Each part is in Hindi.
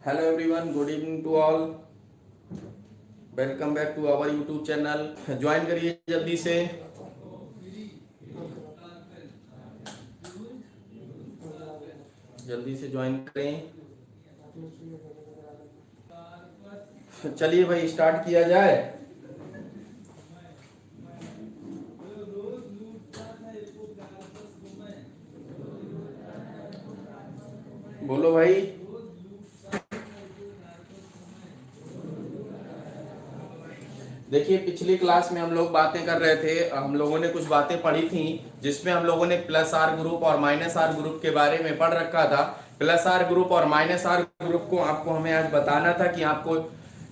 Hello everyone, good evening to all. Welcome back to our YouTube channel. Join करिए जल्दी से ज्वाइन करें. चलिए भाई स्टार्ट किया जाए. बोलो भाई. देखिए पिछली क्लास में हम लोग बातें कर रहे थे. हम लोगों ने कुछ बातें पढ़ी थी जिसमें हम लोगों ने प्लस आर ग्रुप और माइनस आर ग्रुप के बारे में पढ़ रखा था. प्लस आर ग्रुप और माइनस आर ग्रुप को आपको हमें आज बताना था कि आपको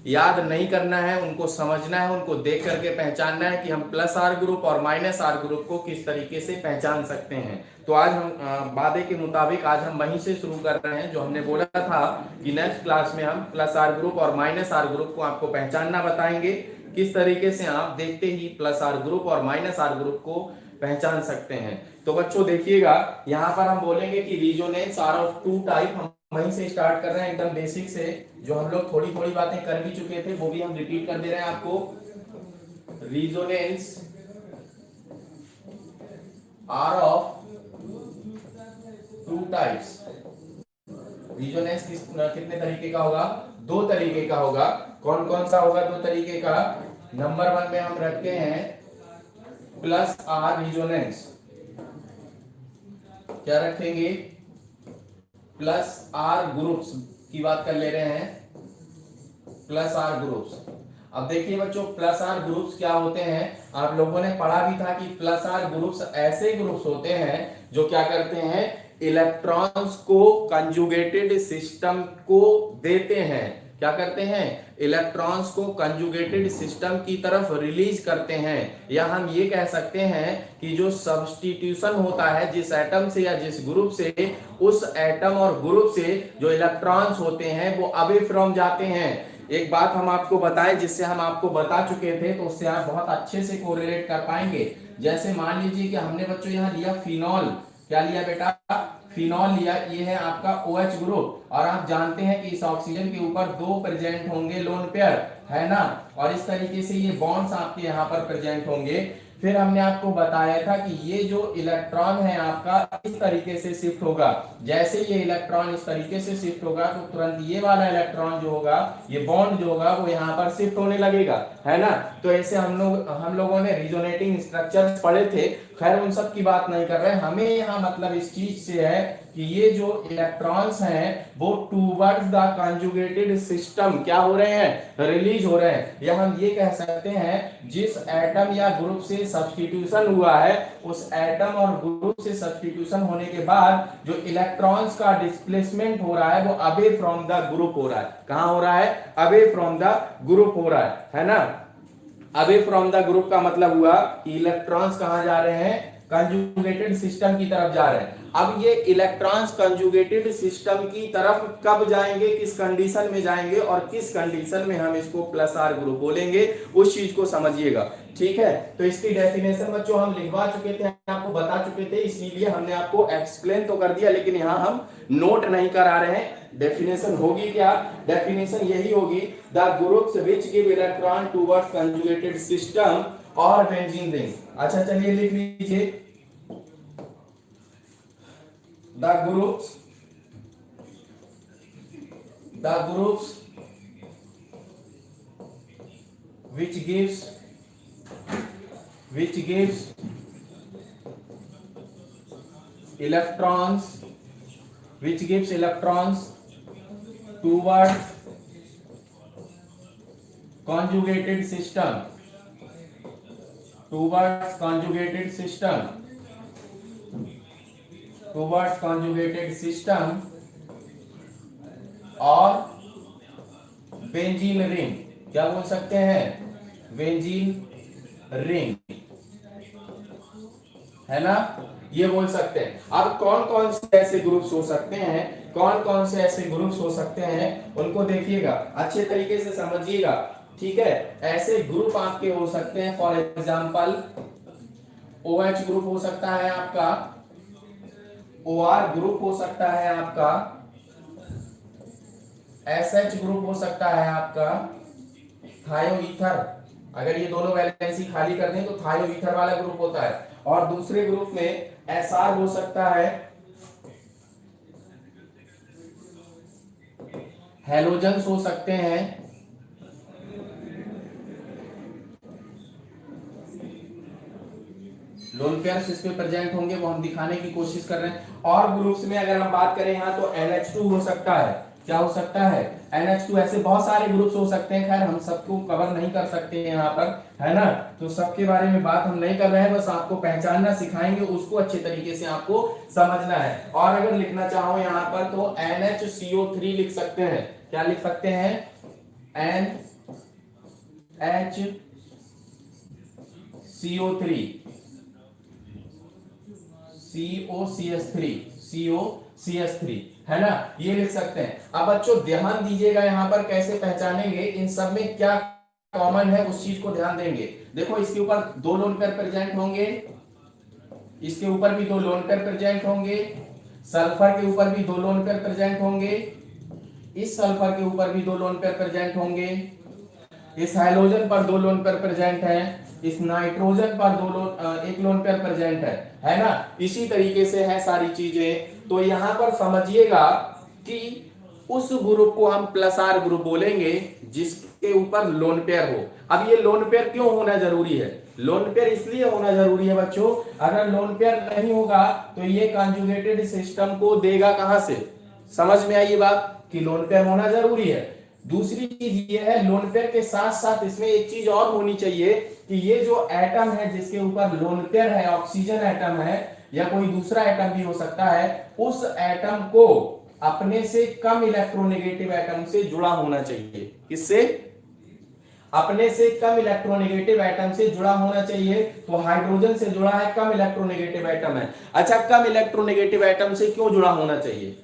याद नहीं करना है, उनको समझना है, उनको देख करके पहचानना है कि हम प्लस आर ग्रुप और माइनस आर ग्रुप को किस तरीके से पहचान सकते हैं. तो आज हम वादे के मुताबिक आज हम वहीं से शुरू कर रहे हैं जो हमने बोला था कि नेक्स्ट क्लास में हम प्लस आर ग्रुप और माइनस आर ग्रुप को आपको पहचानना बताएंगे. किस तरीके से आप देखते ही प्लस आर ग्रुप और माइनस आर ग्रुप को पहचान सकते हैं. तो बच्चों देखिएगा, यहाँ पर हम बोलेंगे कि रीजोनेंस आर ऑफ टू टाइप. हम वहीं से स्टार्ट कर रहे हैं एकदम बेसिक से. जो हम लोग थोड़ी थोड़ी बातें कर भी चुके थे वो भी हम रिपीट कर दे रहे हैं आपको. रीजोनेंस आर ऑफ टू टाइप्स. रीजोनेंस कितने तरीके का होगा? दो तरीके का होगा. कौन कौन सा होगा दो तरीके का? नंबर 1 में हम रखते हैं प्लस आर रीजोनेंस. क्या रखेंगे? प्लस आर ग्रुप्स की बात कर ले रहे हैं. Plus R groups. अब देखिए बच्चों, प्लस आर ग्रुप्स क्या होते हैं? आप लोगों ने पढ़ा भी था कि प्लस आर ग्रुप्स ऐसे ग्रुप्स होते हैं जो क्या करते हैं, इलेक्ट्रॉन्स को कंजुगेटेड सिस्टम को देते हैं. क्या करते हैं? इलेक्ट्रॉन्स को कंजुगेटेड सिस्टम की तरफ रिलीज करते हैं. या हम ये कह सकते हैं कि जो सब्स्टिट्यूशन होता है जिस एटम से या जिस ग्रुप से, उस एटम और ग्रुप से जो इलेक्ट्रॉन्स होते हैं वो अवे फ्रॉम जाते हैं. एक बात हम आपको बताएं जिससे हम आपको बता चुके थे, तो उससे आप बहुत अच्छे से कोरिलेट कर पाएंगे. जैसे मान लीजिए कि हमने बच्चों यहाँ लिया फिनॉल. क्या लिया बेटा? फिनॉल लिया. ये है आपका OH ग्रुप और आप जानते हैं कि इस ऑक्सीजन के ऊपर दो प्रेजेंट होंगे लोन पेयर, है ना. और इस तरीके से ये बॉन्ड्स आपके यहाँ पर प्रेजेंट होंगे. फिर हमने आपको बताया था कि ये जो इलेक्ट्रॉन है आपका इस तरीके से शिफ्ट होगा. जैसे ये इलेक्ट्रॉन इस तरीके से शिफ्ट होगा तो तुरंत ये वाला इलेक्ट्रॉन जो होगा, ये बॉन्ड जो होगा वो यहाँ पर शिफ्ट होने लगेगा, है ना. तो ऐसे हम लोगों ने रिजोनेटिंग स्ट्रक्चर्स पढ़े थे. खैर उन सब की बात नहीं कर रहे हैं. हमें यहाँ मतलब इस चीज से है कि ये जो इलेक्ट्रॉन्स हैं वो टूवर्ड्स द कंजुगेटेड सिस्टम क्या हो रहे हैं, रिलीज हो रहे हैं. या हम ये कह सकते हैं जिस एटम या ग्रुप से सब्स्टिट्यूशन हुआ है, उस एटम और ग्रुप से सब्स्टिट्यूशन होने के बाद जो इलेक्ट्रॉन्स का डिस्प्लेसमेंट हो रहा है वो अवे फ्रॉम द ग्रुप हो रहा है. कहां हो रहा है? अवे फ्रॉम द ग्रुप हो रहा है ना. अवे फ्रॉम द ग्रुप का मतलब हुआ कि इलेक्ट्रॉन्स कहां जा रहे हैं, कंजुगेटेड सिस्टम की तरफ जा रहे हैं. अब ये इलेक्ट्रॉन्स कंजुगेटेड सिस्टम की तरफ कब जाएंगे, किस कंडीशन में जाएंगे और किस कंडीशन में हम इसको प्लस आर ग्रुप बोलेंगे, उस चीज को समझिएगा. ठीक है, तो इसकी डेफिनेशन बच्चों हम लिखवा चुके थे, आपको बता चुके थे, इसीलिए हमने आपको एक्सप्लेन तो कर दिया लेकिन यहाँ हम नोट नहीं करा रहे हैं. डेफिनेशन होगी क्या? डेफिनेशन यही होगी, the groups which give electron towards conjugated system और बेंजीन रिंग. अच्छा चलिए लिख लीजिए, the groups which gives electrons towards conjugated system और बेंजीन रिंग. क्या बोल सकते हैं? बेंजीन रिंग, है ना. ये बोल सकते हैं. अब कौन कौन से ऐसे ग्रुप्स हो सकते हैं, कौन कौन से ऐसे ग्रुप्स हो सकते हैं उनको देखिएगा, अच्छे तरीके से समझिएगा. ठीक है, ऐसे ग्रुप आपके हो सकते हैं. फॉर एग्जांपल OH ग्रुप हो सकता है आपका, OR ग्रुप हो सकता है आपका, SH ग्रुप हो सकता है आपका थायोईथर। अगर ये दोनों वैलेंसी खाली कर दें तो थायोईथर वाला ग्रुप होता है। और दूसरे ग्रुप में SR हो सकता है हैलोजेंस हो सकते हैं, लोन पेयर्स इस पे प्रेजेंट होंगे, वो हम दिखाने की कोशिश कर रहे हैं। और ग्रुप्स में अगर हम बात करें यहाँ तो NH2 हो सकता है। क्या हो सकता है? NH2। ऐसे बहुत सारे ग्रुप्स हो सकते हैं, खैर हम सबको कवर नहीं कर सकते हैं यहाँ पर, है ना। तो सबके बारे में बात हम नहीं कर रहे हैं, बस आपको पहचानना सिखाएंगे, उसको अच्छे तरीके से आपको समझना है। और अगर लिखना चाहो यहाँ पर तो NHCO3 लिख सकते हैं। क्या लिख सकते हैं? NHCO3 COCS3 है ना, ये लिख सकते हैं। अब बच्चों ध्यान दीजिएगा यहाँ पर कैसे पहचानेंगे, इन सब में क्या कॉमन है उस चीज को ध्यान देंगे। देखो इसके ऊपर 2 लोन पेयर प्रेजेंट होंगे, इसके ऊपर भी 2 लोन पेयर प्रेजेंट होंगे, सल्फर के ऊपर भी 2 लोन पेयर प्रेजेंट होंगे, इस सल्फर के ऊपर भी 2 लोन पेयर प्रेजेंट होंगे, इस हाइड्रोजन पर 2 लोन पेयर प्रेजेंट है, इस नाइट्रोजन पर 1 लोन पेयर प्रेजेंट है ना। इसी तरीके से है सारी चीजें। तो यहां पर समझिएगा कि उस ग्रुप को हम +R ग्रुप बोलेंगे जिसके ऊपर लोन पेयर हो। अब ये लोन पेयर क्यों होना जरूरी है? लोन पेयर इसलिए होना जरूरी है बच्चों, अगर लोन पेयर नहीं होगा तो ये कंजुगेटेड सिस्टम को देगा कहां से? समझ में आई बात कि लोन पेयर होना जरूरी है। दूसरी चीज ये है, लोन पेयर के साथ साथ इसमें एक चीज और होनी चाहिए कि ये जो एटम है जिसके ऊपर लोन पेयर है, ऑक्सीजन एटम है या कोई दूसरा एटम भी हो सकता है, उस एटम को अपने से कम इलेक्ट्रोनेगेटिव एटम से जुड़ा होना चाहिए। किससे? अपने से कम इलेक्ट्रोनेगेटिव एटम से जुड़ा होना चाहिए। तो हाइड्रोजन से जुड़ा है, कम इलेक्ट्रोनेगेटिव एटम है। अच्छा, कम इलेक्ट्रोनेगेटिव एटम से क्यों जुड़ा होना चाहिए?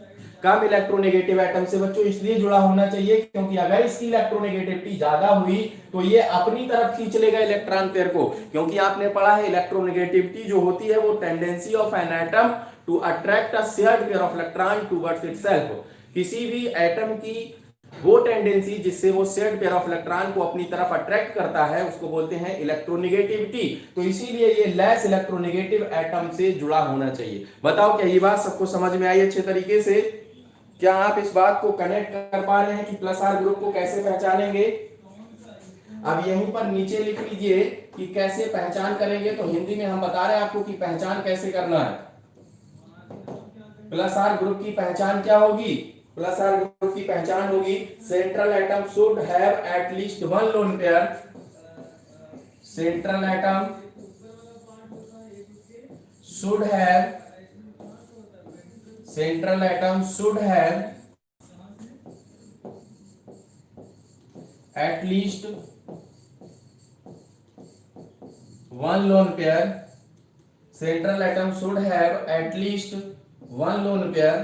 कम इलेक्ट्रोनेगेटिव एटम से बच्चों इसलिए जुड़ा होना चाहिए क्योंकि अगर इसकी इलेक्ट्रोनेगेटिविटी ज्यादा हुई तो ये अपनी तरफ खींच लेगा इलेक्ट्रॉन पेयर को। क्योंकि आपने पढ़ा है इलेक्ट्रोनेगेटिविटी जो होती है वो tendency of an atom to attract a shared pair of electron towards itself. किसी भी एटम की वो टेंडेंसी जिससे वो शेयर्ड पेयर ऑफ इलेक्ट्रॉन को अपनी तरफ अट्रैक्ट करता है उसको बोलते हैं इलेक्ट्रोनेगेटिविटी। तो इसीलिए ये लेस इलेक्ट्रोनेगेटिव एटम से जुड़ा होना चाहिए। बताओ क्या ये बात सबको समझ में आई अच्छे तरीके से? क्या आप इस बात को कनेक्ट कर पा रहे हैं कि +R ग्रुप को कैसे पहचानेंगे? अब यहीं पर नीचे लिख लीजिए कि कैसे पहचान करेंगे। तो हिंदी में हम बता रहे हैं आपको कि पहचान कैसे करना है। +R ग्रुप की पहचान क्या होगी? +R ग्रुप की पहचान होगी central atom should have at least 1 lone pair. Central atom should have Central atom should have at least 1 lone pair. Central atom should have at least 1 lone pair.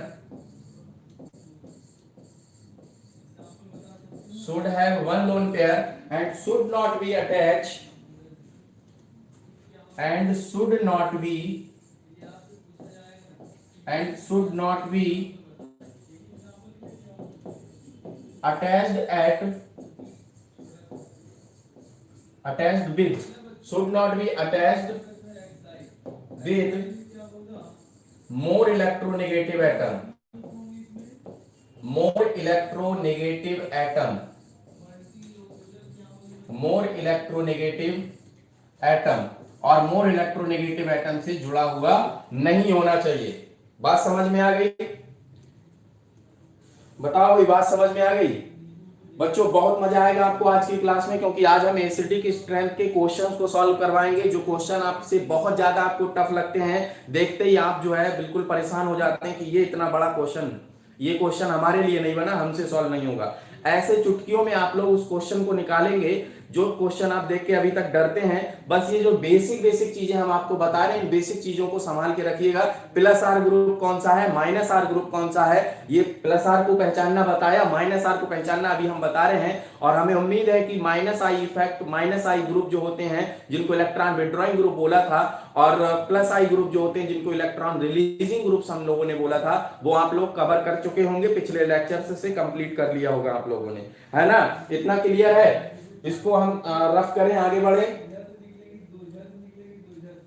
Should have 1 lone pair and should not be attached. And should not be attached with more electronegative atom और मोर इलेक्ट्रोनेगेटिव एटम से जुड़ा हुआ नहीं होना चाहिए। बात समझ में आ गई? बताओ ये बात समझ में आ गई? बच्चों बहुत मजा आएगा आपको आज की क्लास में, क्योंकि आज हम एसिडिक स्ट्रेंथ के क्वेश्चंस को सॉल्व करवाएंगे। जो क्वेश्चन आपसे बहुत ज्यादा आपको टफ लगते हैं, देखते ही आप जो है बिल्कुल परेशान हो जाते हैं कि ये इतना बड़ा क्वेश्चन, ये क्वेश्चन हमारे लिए नहीं बना, हमसे सॉल्व नहीं होगा। ऐसे चुटकियों में आप लोग उस क्वेश्चन को निकालेंगे जो क्वेश्चन आप देख के अभी तक डरते हैं, बस ये जो बेसिक बेसिक चीजें हम आपको बता रहे हैं, इन बेसिक चीजों को संभाल के रखिएगा। प्लस आर ग्रुप कौन सा है, माइनस आर ग्रुप कौन सा है, ये प्लस आर को पहचानना बताया, माइनस आर को पहचानना अभी हम बता रहे हैं। और हमें उम्मीद है कि minus I effect, minus I group जो होते हैं जिनको इलेक्ट्रॉन विड्रॉइंग ग्रुप बोला था, और प्लस आई ग्रुप जो होते हैं जिनको इलेक्ट्रॉन रिलीजिंग ग्रुप्स हम लोगों ने बोला था, वो आप लोग कवर कर चुके होंगे, पिछले लेक्चर से कंप्लीट कर लिया होगा आप लोगों ने, है ना। इतना क्लियर है। इसको हम रफ करें, आगे बढ़े।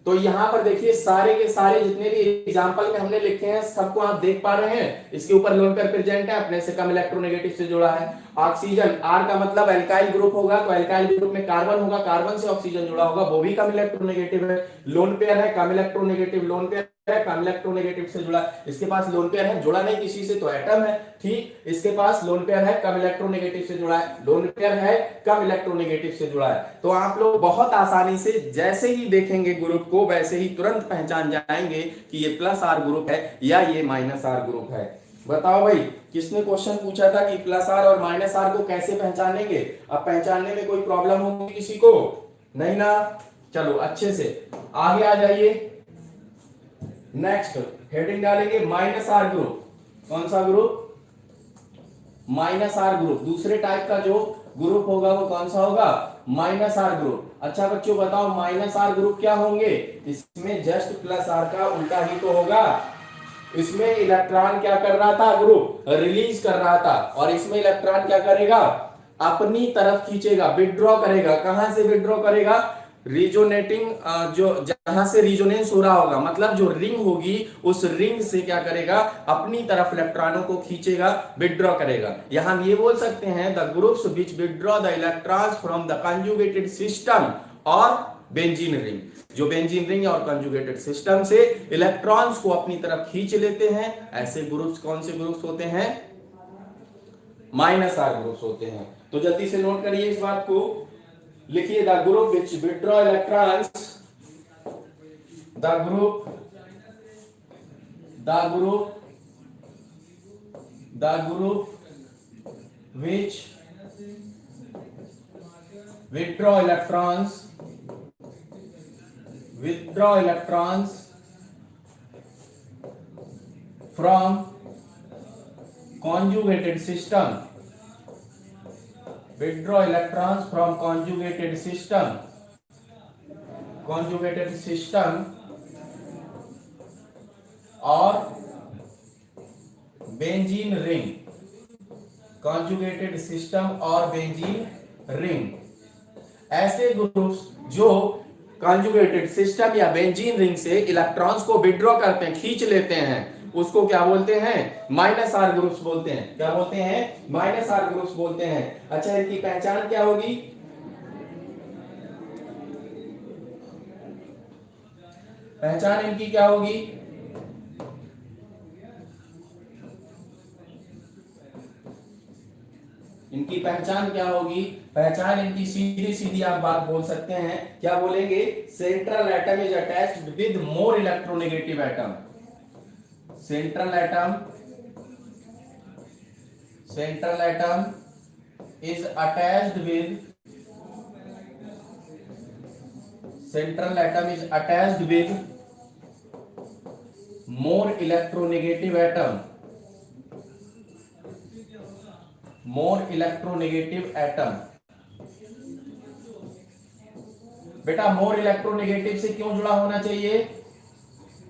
तो यहां पर देखिए सारे के सारे जितने भी एग्जांपल में हमने लिखे हैं सबको आप देख पा रहे हैं। इसके ऊपर लोन पेयर प्रेजेंट है, अपने से कम इलेक्ट्रोनेगेटिव से जुड़ा है। ऑक्सीजन, आर का मतलब एल्काइल ग्रुप होगा, तो एल्काइल ग्रुप में कार्बन होगा, कार्बन से ऑक्सीजन जुड़ा होगा, वो भी कम इलेक्ट्रोनेगेटिव है। लोन पेयर है, कम इलेक्ट्रोनेगेटिव, लोन पेयर है, कम इलेक्ट्रोनेगेटिव से जुड़ा। इसके पास लोन पेयर है, जुड़ा नहीं किसी से, तो एटम है, ठीक। इसके पास लोन पेयर है, कम इलेक्ट्रोनेगेटिव से जुड़ा है, लोन पेयर है, कम इलेक्ट्रोनेगेटिव से जुड़ा है। तो आप लोग बहुत आसानी से जैसे ही देखेंगे ग्रुप को वैसे ही तुरंत पहचान जाएंगे कि ये प्लस आर ग्रुप है या ये माइनस आर ग्रुप है। बताओ भाई, किसने क्वेश्चन पूछा था कि प्लस आर और माइनस आर को कैसे पहचानेंगे? अब पहचानने में कोई प्रॉब्लम होगी किसी को? नहीं ना। चलो अच्छे से आगे आ जाइए। नेक्स्ट हेडिंग डालेंगे माइनस आर ग्रुप। कौन सा ग्रुप? Minus R group. दूसरे टाइप का जो ग्रुप होगा वो कौन सा होगा? Minus R group. अच्छा बच्चों बताओ माइनस आर ग्रुप क्या होंगे? इसमें जस्ट प्लस आर का उल्टा ही तो होगा। इसमें इलेक्ट्रॉन क्या कर रहा था? ग्रुप रिलीज कर रहा था, और इसमें इलेक्ट्रॉन क्या करेगा? अपनी तरफ खींचेगा, विड्रॉ करेगा। कहां से विड्रॉ करेगा? रिजोनेटिंग, जो जहां से रिजोनेंस हो रहा होगा, मतलब जो रिंग होगी उस रिंग से क्या करेगा? अपनी तरफ इलेक्ट्रॉनों को खींचेगा, विड्रॉ करेगा। यहां ये बोल सकते हैं the groups which withdraw the electrons from the conjugated system और बेंजीन रिंग। जो बेंजीन रिंग और कंजुगेटेड सिस्टम से इलेक्ट्रॉन्स को अपनी तरफ खींच लेते हैं, ऐसे ग्रुप्स कौन से ग्रुप्स होते हैं? माइनस आर ग्रुप्स होते हैं। तो जल्दी से नोट करिए इस बात को, लिखिए the group which withdraw electrons, the group which withdraw electrons from conjugated system, withdraw electrons from conjugated system और बेंजीन रिंग, conjugated system और बेंजीन रिंग। ऐसे ग्रुप्स जो कंजुगेटेड सिस्टम या बेंजीन रिंग से इलेक्ट्रॉन्स को विड्रॉ करते हैं, खींच लेते हैं, उसको क्या बोलते हैं? माइनस आर ग्रुप्स बोलते हैं। क्या बोलते हैं? माइनस आर ग्रुप्स बोलते हैं। अच्छा इनकी पहचान क्या होगी? पहचान इनकी क्या होगी? इनकी पहचान क्या होगी? पहचान इनकी सीधी सीधी आप बात बोल सकते हैं। क्या बोलेंगे? Central atom is attached with more electronegative atom. Central atom is attached with more electronegative atom. बेटा मोर इलेक्ट्रोनेगेटिव से क्यों जुड़ा होना चाहिए?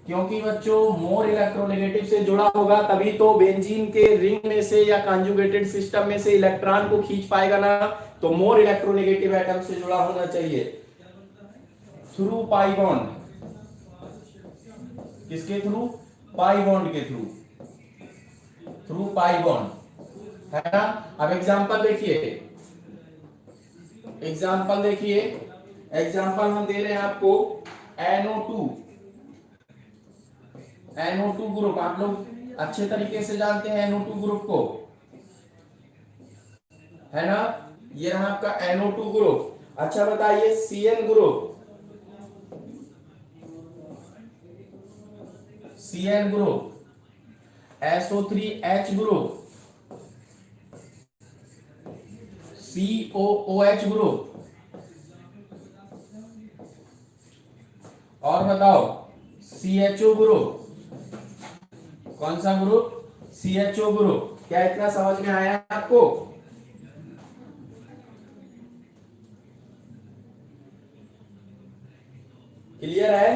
क्योंकि बच्चों मोर इलेक्ट्रोनेगेटिव से जुड़ा होगा तभी तो बेंजीन के रिंग में से या कंजुगेटेड सिस्टम में से इलेक्ट्रॉन को खींच पाएगा ना। तो मोर इलेक्ट्रोनेगेटिव एटम से जुड़ा होना चाहिए थ्रू पाई बॉन्ड। किसके थ्रू? पाई बॉन्ड के थ्रू पाई बॉन्ड, है ना। अब एग्जांपल देखिए, एग्जांपल हम दे रहे हैं आपको NO2 ग्रुप। आप लोग अच्छे तरीके से जानते हैं NO2 ग्रुप को, है ना। ये रहा आपका NO2 ग्रुप। अच्छा बताइए CN group, SO3H group, COOH group, और बताओ CHO ग्रुप, कौन सा ग्रुप? CHO group. क्या इतना समझ में आया आपको? क्लियर है?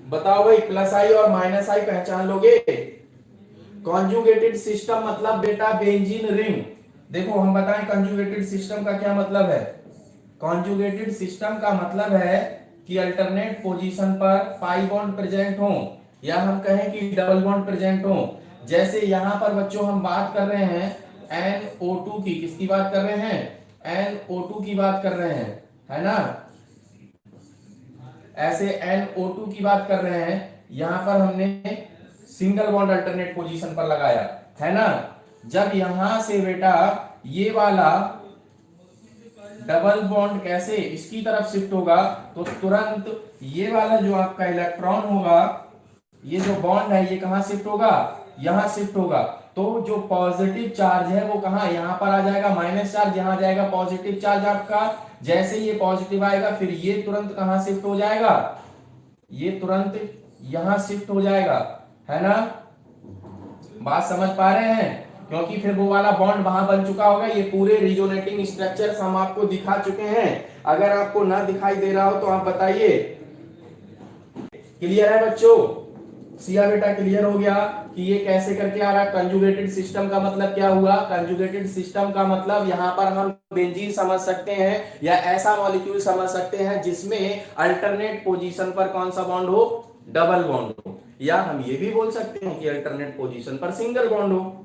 बताओ भाई, प्लस आई और माइनस आई पहचान लोगे? कॉन्जुगेटेड सिस्टम मतलब बेटा बेंजीन रिंग। देखो हम बताएं कंजुगेटेड सिस्टम का क्या मतलब है। कॉन्जुगेटेड सिस्टम का मतलब है कि अल्टरनेट पोजीशन पर पाई बॉन्ड प्रेजेंट हो, या हम कहें कि डबल बॉन्ड प्रेजेंट हो। जैसे यहां पर बच्चों हम बात कर रहे हैं NO2 की, किसकी बात कर रहे हैं? NO2 की बात कर रहे हैं, है ना? ऐसे NO2 की बात कर रहे हैं, यहां पर हमने सिंगल बॉन्ड अल्टरनेट पोजीशन पर लगाया, है ना? जब यहां से बेटा ये वाला डबल बॉन्ड कैसे इसकी तरफ शिफ्ट होगा, तो तुरंत ये वाला जो आपका इलेक्ट्रॉन होगा, ये जो बॉन्ड है, ये कहां शिफ्ट होगा? यहां शिफ्ट होगा। तो जो पॉजिटिव चार्ज है वो कहां? यहां पर आ जाएगा माइनस चार्ज, यहां जाएगा पॉजिटिव चार्ज आपका। जैसे ये पॉजिटिव आएगा, फिर ये तुरंत कहां शिफ्ट हो जाएगा? ये तुरंत यहां शिफ्ट हो जाएगा, है ना? बात समझ पा रहे हैं? क्योंकि फिर वो वाला बॉन्ड वहां बन चुका होगा। ये पूरे रिजोनेटिंग स्ट्रक्चर्स हम आपको दिखा चुके हैं। अगर आपको ना दिखाई दे रहा हो तो आप बताइए। क्लियर है बच्चों? सिया बेटा क्लियर हो गया कि ये कैसे करके आ रहा है? कंजुगेटेड सिस्टम का मतलब क्या हुआ? कंजुगेटेड सिस्टम का मतलब यहां पर हम बेंजीन समझ सकते हैं या ऐसा मॉलिक्यूल समझ सकते हैं जिसमें अल्टरनेट पोजीशन पर कौन सा बॉन्ड हो? डबल बॉन्ड हो। या हम ये भी बोल सकते हैं कि अल्टरनेट पोजीशन पर सिंगल बॉन्ड हो,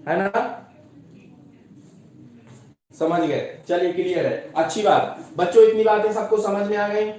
है ना? समझ गए? चलिए क्लियर है, अच्छी बात। बच्चों इतनी बातें सबको समझ में आ गई?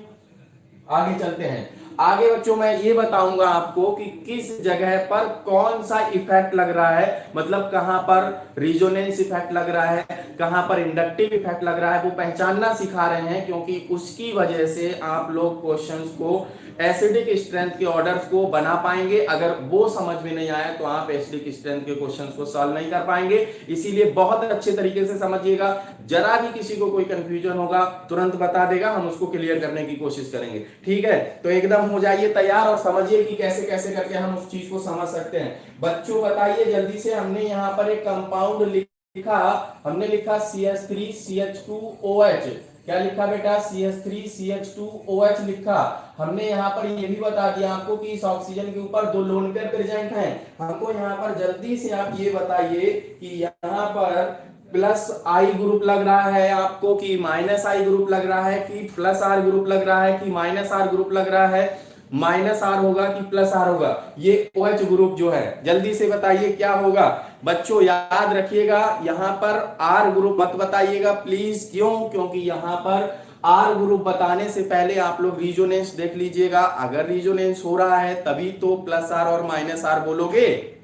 आगे चलते हैं। आगे बच्चों मैं ये बताऊंगा आपको कि किस जगह पर कौन सा इफेक्ट लग रहा है, मतलब कहां पर रिजोनेंस इफेक्ट लग रहा है, कहां पर इंडक्टिव इफेक्ट लग रहा है, वो पहचानना सिखा रहे हैं। क्योंकि उसकी वजह से आप लोग क्वेश्चंस को, एसिडिक स्ट्रेंथ के ऑर्डर्स को बना पाएंगे। अगर वो समझ में नहीं आया तो आप एसिडिक स्ट्रेंथ के क्वेश्चंस को सॉल्व नहीं कर पाएंगे। इसीलिए बहुत अच्छे तरीके से समझिएगा। जरा भी किसी को कोई कंफ्यूजन होगा तुरंत बता देगा, हम उसको क्लियर करने की कोशिश करेंगे। ठीक है, तो एकदम हो जाइए तैयार और समझिए कि कैसे कैसे करके हम उस चीज को समझ सकते हैं। बच्चों बताइए जल्दी से। हमने यहाँ पर एक कंपाउंड लिखा, हमने लिखा CH3CH2OH। क्या लिखा बेटा? CH3CH2OH लिखा। हमने यहाँ पर ये भी बता दिया आपको कि इस ऑक्सीजन के ऊपर 2 लोन पेयर प्रेजेंट हैं। हमको यहाँ पर जल्दी से आप ये बताइए कि यहाँ पर प्लस आई ग्रुप लग रहा है आपको कि माइनस आई ग्रुप लग रहा है, कि प्लस आर ग्रुप लग रहा है, कि माइनस आर ग्रुप लग रहा है? माइनस आर होगा कि प्लस आर होगा? ये OH ग्रुप जो है, जल्दी से बताइए क्या होगा। बच्चों याद रखिएगा, यहां पर आर ग्रुप मत बताइएगा प्लीज। क्यों? क्योंकि यहां पर आर ग्रुप बताने से पहले आप लोग रिजोनेंस देख लीजिएगा। अगर रिजोनेंस हो रहा है तभी तो प्लस आर और माइनस आर बोलोगे।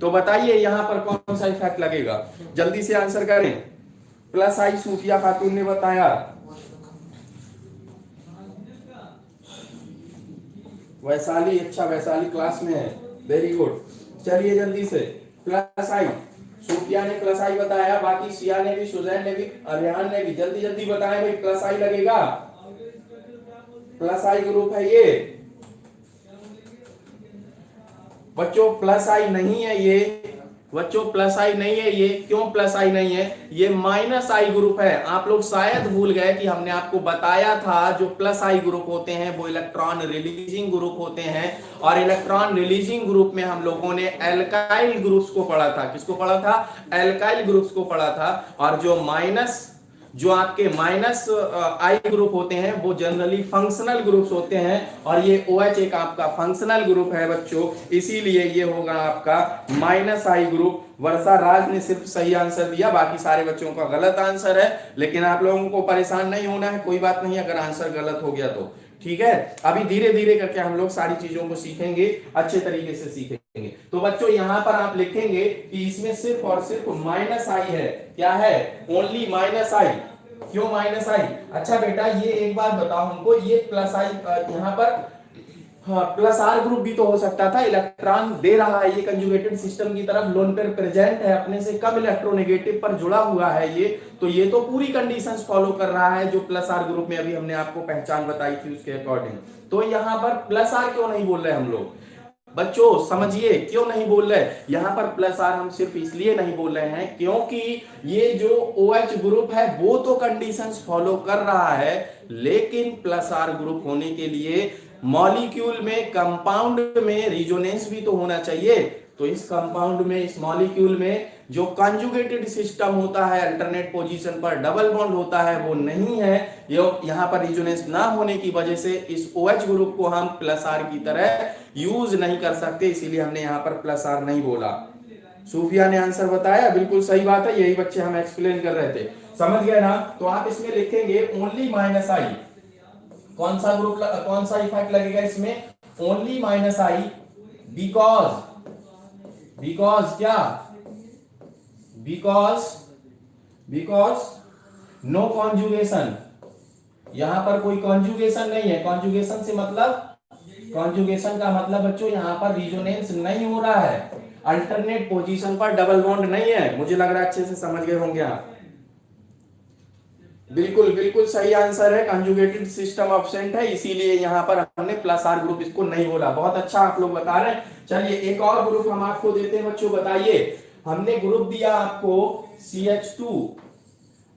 तो बताइए यहां पर कौन सा इफेक्ट लगेगा? जल्दी से आंसर करें। प्लस आई सूफिया खातून ने बताया। वैशाली, अच्छा वैशाली क्लास में है, वेरी गुड। चलिए जल्दी से, प्लस आई सूफिया ने प्लस आई बताया, बाकी सिया ने भी, सुजैन ने भी, अरियान ने भी। जल्दी जल्दी बताएं भाई, प्लस आई लगेगा? प्लस आई ग्रुप है ये बच्चों। प्लस आई नहीं है ये बच्चों, प्लस आई नहीं है ये। क्यों प्लस आई नहीं है? ये माइनस आई ग्रुप है। आप लोग शायद भूल गए कि हमने आपको बताया था जो प्लस आई ग्रुप होते हैं वो इलेक्ट्रॉन रिलीजिंग ग्रुप होते हैं। और इलेक्ट्रॉन रिलीजिंग ग्रुप में हम लोगों ने एल्काइल ग्रुप्स को पढ़ा था। किसको पढ़ा था? एल्काइल ग्रुप्स को पढ़ा था। और जो आपके माइनस आई ग्रुप होते हैं वो जनरली फंक्शनल ग्रुप्स होते हैं। और ये OH एक आपका फंक्शनल ग्रुप है बच्चों, इसीलिए ये होगा आपका माइनस आई ग्रुप। वर्षा राज ने सिर्फ सही आंसर दिया, बाकी सारे बच्चों का गलत आंसर है। लेकिन आप लोगों को परेशान नहीं होना है, कोई बात नहीं अगर आंसर गलत हो गया तो। ठीक है, अभी धीरे धीरे करके हम लोग सारी चीजों को सीखेंगे, अच्छे तरीके से सीखेंगे। तो बच्चों यहां पर आप लिखेंगे कि इसमें सिर्फ और सिर्फ माइनस आई है। क्या है? ओनली माइनस आई। क्यों माइनस आई? अच्छा बेटा ये एक बात बताओ हमको, ये प्लस आई यहाँ पर हाँ, प्लस आर ग्रुप भी तो हो सकता था, इलेक्ट्रॉन दे रहा है ये कंजुगेटेड सिस्टम की तरफ, लोन पेयर प्रेजेंट है, अपने से कम इलेक्ट्रोनेगेटिव पर जुड़ा हुआ है ये, तो ये तो पूरी कंडीशंस फॉलो कर रहा है जो प्लस आर ग्रुप में अभी हमने आपको पहचान बताई थी उसके अकॉर्डिंग। तो यहाँ पर प्लस आर क्यों नहीं बोल रहे हम लोग बच्चों, समझिए क्यों नहीं बोल रहे। यहां पर प्लस आर हम सिर्फ इसलिए नहीं बोल रहे हैं क्योंकि ये जो OH ग्रुप है वो तो कंडीशंस फॉलो कर रहा है, लेकिन प्लस आर ग्रुप होने के लिए मॉलिक्यूल में, कंपाउंड में रिजोनेंस भी तो होना चाहिए। तो इस कंपाउंड में, इस मॉलिक्यूल में जो कंजुगेटेड सिस्टम होता है, अल्टरनेट पोजीशन पर डबल बॉन्ड होता है, वो नहीं है। यहां पर रिजोनेंस ना होने की वजह से इस OH ग्रुप को हम प्लस आर की तरह यूज नहीं कर सकते, इसीलिए हमने यहां पर प्लस आर नहीं बोला। सूफिया ने आंसर बताया, बिल्कुल सही बात है, यही बच्चे हम एक्सप्लेन कर रहे थे, समझ गए ना। तो आप इसमें लिखेंगे ओनली माइनस आई, कौन सा ग्रुप, कौन सा इफेक्ट लगेगा इसमें, ओनली माइनस आई, बिकॉज क्या, बिकॉज नो कॉन्जुगेशन, यहां पर कोई कॉन्जुगेशन नहीं है। कॉन्जुगेशन से मतलब, कॉन्जुगेशन का मतलब बच्चों यहां पर रिजोनेंस नहीं हो रहा है, अल्टरनेट पोजीशन पर डबल बॉन्ड नहीं है। मुझे लग रहा है अच्छे से समझ गए होंगे आप। बिल्कुल बिल्कुल सही आंसर है, कंजुगेटेड सिस्टम एब्सेंट है, इसीलिए यहां पर हमने प्लस आर ग्रुप इसको नहीं बोला। बहुत अच्छा आप लोग बता रहे हैं। चलिए एक और ग्रुप हम आपको देते हैं बच्चों, बताइए। हमने ग्रुप दिया आपको CH2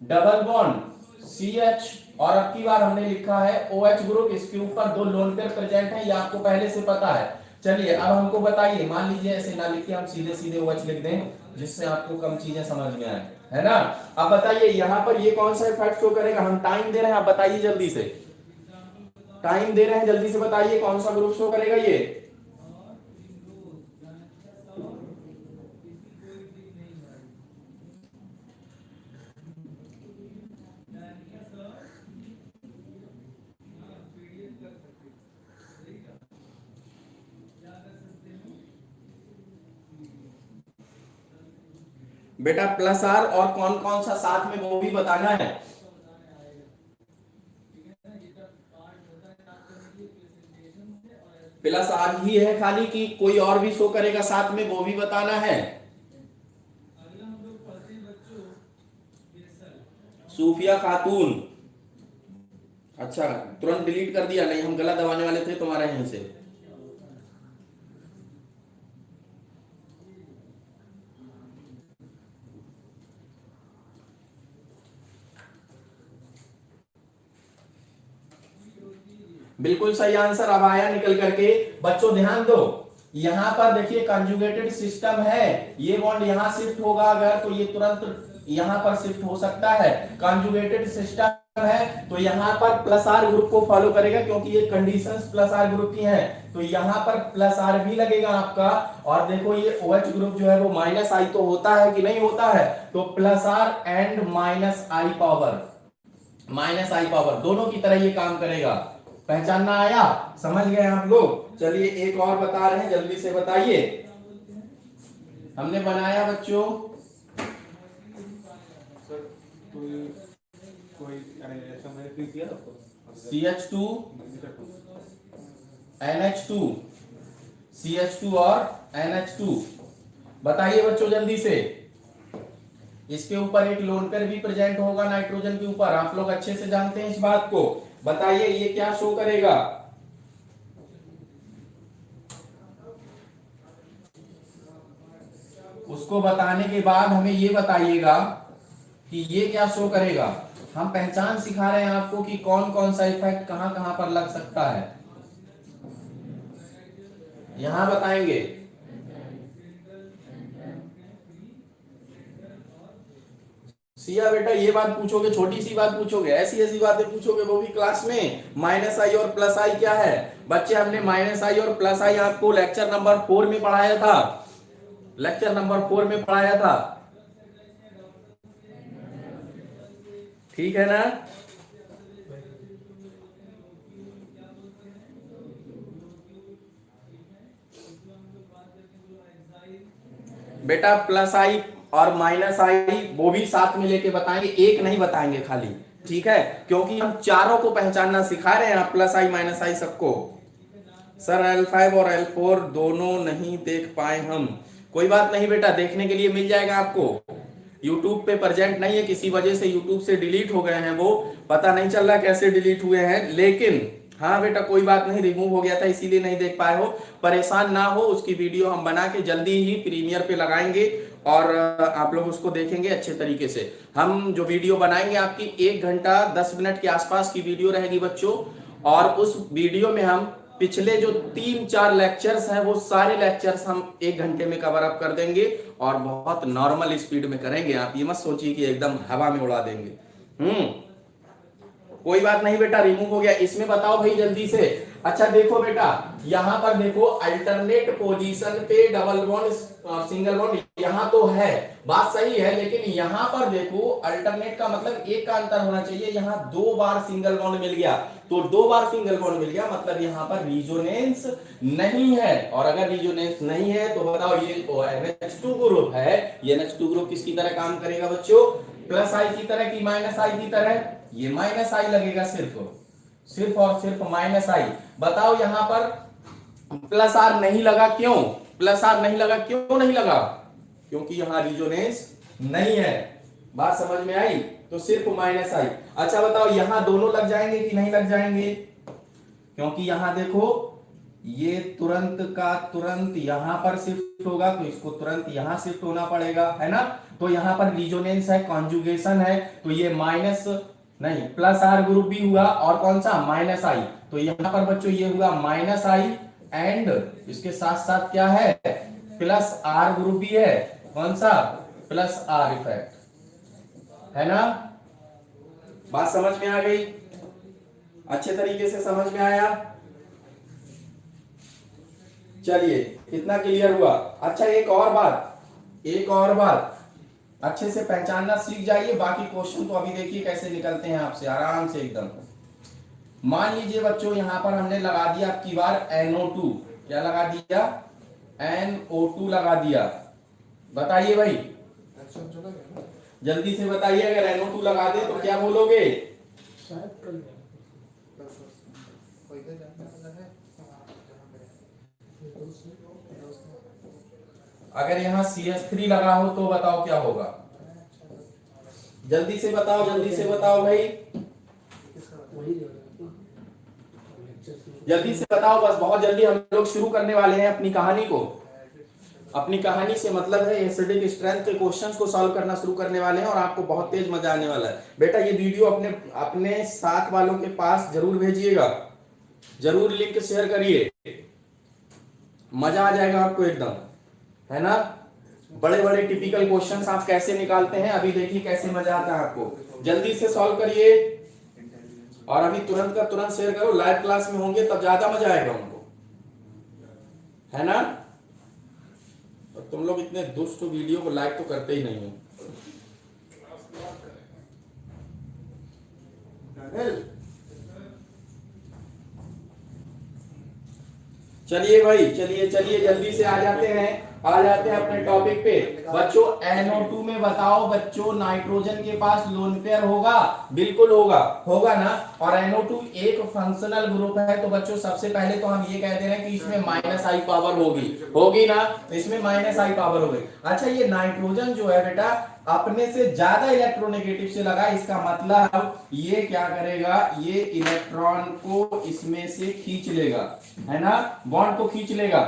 डबल बॉन्ड CH, और अब की बार हमने लिखा है OH ग्रुप, इसके ऊपर 2 लोन पेयर प्रेजेंट है, ये आपको पहले से पता है। चलिए अब हमको बताइए, मान लीजिए ऐसे ना लिख के हम सीधे सीधे OH लिख दें, जिससे आपको कम चीजें समझ में आए, है ना। अब बताइए यहाँ पर ये कौन सा इफेक्ट शो करेगा, हम टाइम दे रहे हैं, आप बताइए जल्दी से, टाइम दे रहे हैं, जल्दी से बताइए कौन सा ग्रुप शो करेगा ये। बेटा प्लस आर और कौन कौन सा साथ में वो भी बताना है। प्लस आर ही है खाली कि कोई और भी शो करेगा साथ में, वो भी बताना है। सूफिया खातून, अच्छा तुरंत डिलीट कर दिया, नहीं हम गलत दबाने वाले थे तुम्हारे यहीं से। बिल्कुल सही आंसर अब आया निकल करके। बच्चों ध्यान दो, यहां पर देखिए कंजुगेटेड सिस्टम है, ये बॉन्ड यहां शिफ्ट होगा अगर, तो ये तुरंत यहां पर शिफ्ट हो सकता है। कंजुगेटेड सिस्टम है तो यहां पर प्लस आर ग्रुप को फॉलो करेगा, क्योंकि ये कंडीशंस प्लस आर ग्रुप की हैं, तो यहां पर प्लस आर भी लगेगा आपका। और देखो ये OH ग्रुप जो है वो माइनस आई तो होता है कि नहीं होता है, तो plus R and minus I power दोनों की तरह ये काम करेगा। पहचानना आया, समझ गए आप लोग। चलिए एक और बता रहे हैं, जल्दी से बताइए। हमने बनाया बच्चों CH2 NH2, CH2 और NH2, बताइए बच्चों जल्दी से। इसके ऊपर एक लोन पेयर भी प्रेजेंट होगा नाइट्रोजन के ऊपर, आप लोग अच्छे से जानते हैं इस बात को। बताइए ये क्या शो करेगा, उसको बताने के बाद हमें ये बताइएगा कि ये क्या शो करेगा। हम पहचान सिखा रहे हैं आपको कि कौन कौन सा इफेक्ट कहां कहां पर लग सकता है, यहां बताएंगे। सिया बेटा ये बात पूछोगे, छोटी सी बात पूछोगे, ऐसी ऐसी बातें पूछोगे वो भी क्लास में। माइनस आई और प्लस आई क्या है बच्चे, हमने माइनस आई और प्लस आई आपको लेक्चर नंबर 4 में पढ़ाया था, लेक्चर नंबर 4 में पढ़ाया था, ठीक है ना। बेटा प्लस आई और माइनस आई वो भी साथ में लेके बताएंगे, एक नहीं बताएंगे खाली, ठीक है, क्योंकि हम चारों को पहचानना सिखा रहे हैं, प्लस आई माइनस आई सबको, सर L5 और L4 दोनों नहीं देख पाए हम। कोई बात नहीं बेटा, देखने के लिए मिल जाएगा आपको। YouTube पे प्रेजेंट नहीं है, किसी वजह से YouTube से डिलीट हो गए हैं, वो पता नहीं चल रहा कैसे डिलीट हुए हैं, लेकिन हाँ बेटा कोई बात नहीं, रिमूव हो गया था इसीलिए नहीं देख पाए हो। परेशान ना हो, उसकी वीडियो हम बना के जल्दी ही प्रीमियर पे लगाएंगे और आप लोग उसको देखेंगे अच्छे तरीके से। हम जो वीडियो बनाएंगे आपकी 1 घंटा 10 मिनट के आसपास की वीडियो रहेगी बच्चों, और उस वीडियो में हम पिछले जो 3-4 लेक्चर्स हैं वो सारे लेक्चर्स हम 1 घंटे में कवर अप कर देंगे और बहुत नॉर्मल स्पीड में करेंगे। आप ये मत सोचिए कि एकदम हवा में उड़ा देंगे। कोई बात नहीं बेटा, रिमूव हो गया। इसमें बताओ भाई जल्दी से। अच्छा देखो बेटा, यहां पर देखो अल्टरनेट पोजीशन पे डबल बॉन्ड सिंगल बॉन्ड, यहां तो है बात सही है, लेकिन यहां पर देखो अल्टरनेट का मतलब एक का अंतर होना चाहिए। यहां 2 बार सिंगल बॉन्ड मिल गया, तो 2 बार सिंगल बॉन्ड मिल गया मतलब यहां पर रिजोनेंस नहीं है। और अगर रिजोनेंस नहीं है तो बताओ ये NH2 ग्रुप है, ये NH2 ग्रुप किसकी तरह काम करेगा बच्चों? प्लस आई की तरह की माइनस आई की तरह? ये माइनस आई लगेगा, सिर्फ और सिर्फ माइनस आई। बताओ यहां पर प्लस आर नहीं लगा, क्यों प्लस आर नहीं लगा? क्यों नहीं लगा? क्योंकि यहां रिजोनेंस नहीं है। बात समझ में आई? तो सिर्फ माइनस आई। अच्छा बताओ यहां दोनों लग जाएंगे कि नहीं लग जाएंगे? क्योंकि यहां देखो ये तुरंत का तुरंत यहां पर शिफ्ट होगा, तो इसको तुरंत यहां शिफ्ट होना पड़ेगा, है ना? तो यहां पर रिजोनेंस है, कॉन्जुगेशन है, तो ये माइनस नहीं प्लस आर ग्रुप भी हुआ, और कौन सा? माइनस आई। तो यहां पर बच्चों ये हुआ माइनस आई, एंड इसके साथ साथ क्या है? प्लस आर ग्रुप भी है। कौन सा? प्लस आर इफेक्ट, है ना? बात समझ में आ गई? अच्छे तरीके से समझ में आया? चलिए इतना क्लियर हुआ। अच्छा एक और बात अच्छे से पहचानना सीख जाइए, बाकी क्वेश्चन तो अभी देखिए कैसे निकलते हैं आपसे आराम से एकदम। मान लीजिए बच्चों यहां पर हमने लगा दिया आपकी बार NO2, क्या लगा दिया? NO2 लगा दिया। बताइए भाई जल्दी से बताइए, अगर NO2 लगा दे तो क्या बोलोगे? अगर यहाँ CH3 लगा हो तो बताओ क्या होगा? जल्दी से बताओ भाई, जल्दी से बताओ, बस बहुत जल्दी हम लोग शुरू करने वाले हैं अपनी कहानी को। अपनी कहानी से मतलब है एसिडिक स्ट्रेंथ के क्वेश्चंस को सॉल्व करना शुरू करने वाले हैं और आपको बहुत तेज मजा आने वाला है। बेटा ये वीडियो अपने साथ वालों के पास जरूर भेजिएगा, जरूर लिंक शेयर करिए, मजा आ जाएगा आपको एकदम, है ना? बड़े बड़े टिपिकल क्वेश्चंस आप कैसे निकालते हैं अभी देखिए कैसे मजा आता है आपको। जल्दी से सॉल्व करिए और अभी तुरंत का तुरंत शेयर करो। लाइव क्लास में होंगे तब ज्यादा मजा आएगा उनको, है ना? तो तुम लोग इतने दुष्ट वीडियो को लाइक तो करते ही नहीं हो। चलिए भाई, चलिए जल्दी से आ जाते हैं अपने टॉपिक पे। बच्चों NO2 में बताओ बच्चों नाइट्रोजन के पास लोन पेयर होगा? बिल्कुल होगा ना। और NO2 एक फंक्शनल ग्रुप है, तो बच्चों सबसे पहले तो हम ये कह दे रहे हैं कि इसमें माइनस आई पावर होगी ना, इसमें माइनस आई पावर होगी। अच्छा ये नाइट्रोजन जो है बेटा अपने से ज्यादा इलेक्ट्रोनेगेटिव से लगा, इसका मतलब ये क्या करेगा? ये इलेक्ट्रॉन को इसमें से खींच लेगा, है ना? बॉन्ड को खींच लेगा।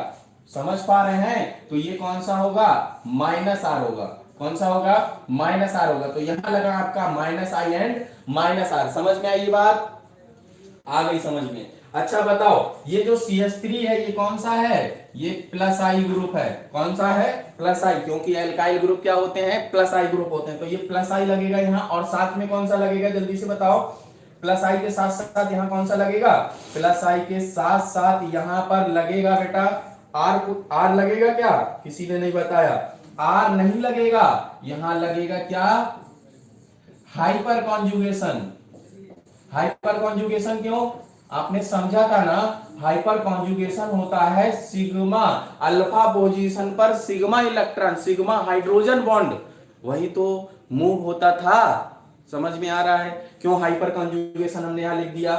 समझ पा रहे हैं? तो ये कौन सा होगा? माइनस आर होगा। कौन सा होगा? माइनस आर होगा। तो यहां लगा आपका minus I and minus R. समझ में आई ये बात? आ गई समझ में? अच्छा बताओ ये जो CH3 है ये कौन सा है? ये प्लस आई ग्रुप है। कौन सा है? प्लस आई, क्योंकि एल्काइल ग्रुप क्या होते हैं? प्लस आई ग्रुप होते हैं। तो ये प्लस आई लगेगा यहाँ, और साथ में कौन सा लगेगा? जल्दी से बताओ। प्लस आई के साथ साथ यहाँ कौन सा लगेगा? प्लस आई के साथ साथ यहाँ पर लगेगा बेटा आर लगेगा क्या? किसी ने नहीं बताया। आर नहीं लगेगा, यहां लगेगा क्या? Hyper conjugation. हाइपर कॉन्जुगेशन क्यों? आपने समझा था ना, हाइपर कॉन्जुगेशन होता है सिग्मा अल्फा पोजीशन पर sigma electron, sigma hydrogen bond वही तो मूव होता था। समझ में आ रहा है क्यों हाइपर कॉन्जुगेशन हमने यहां लिख दिया?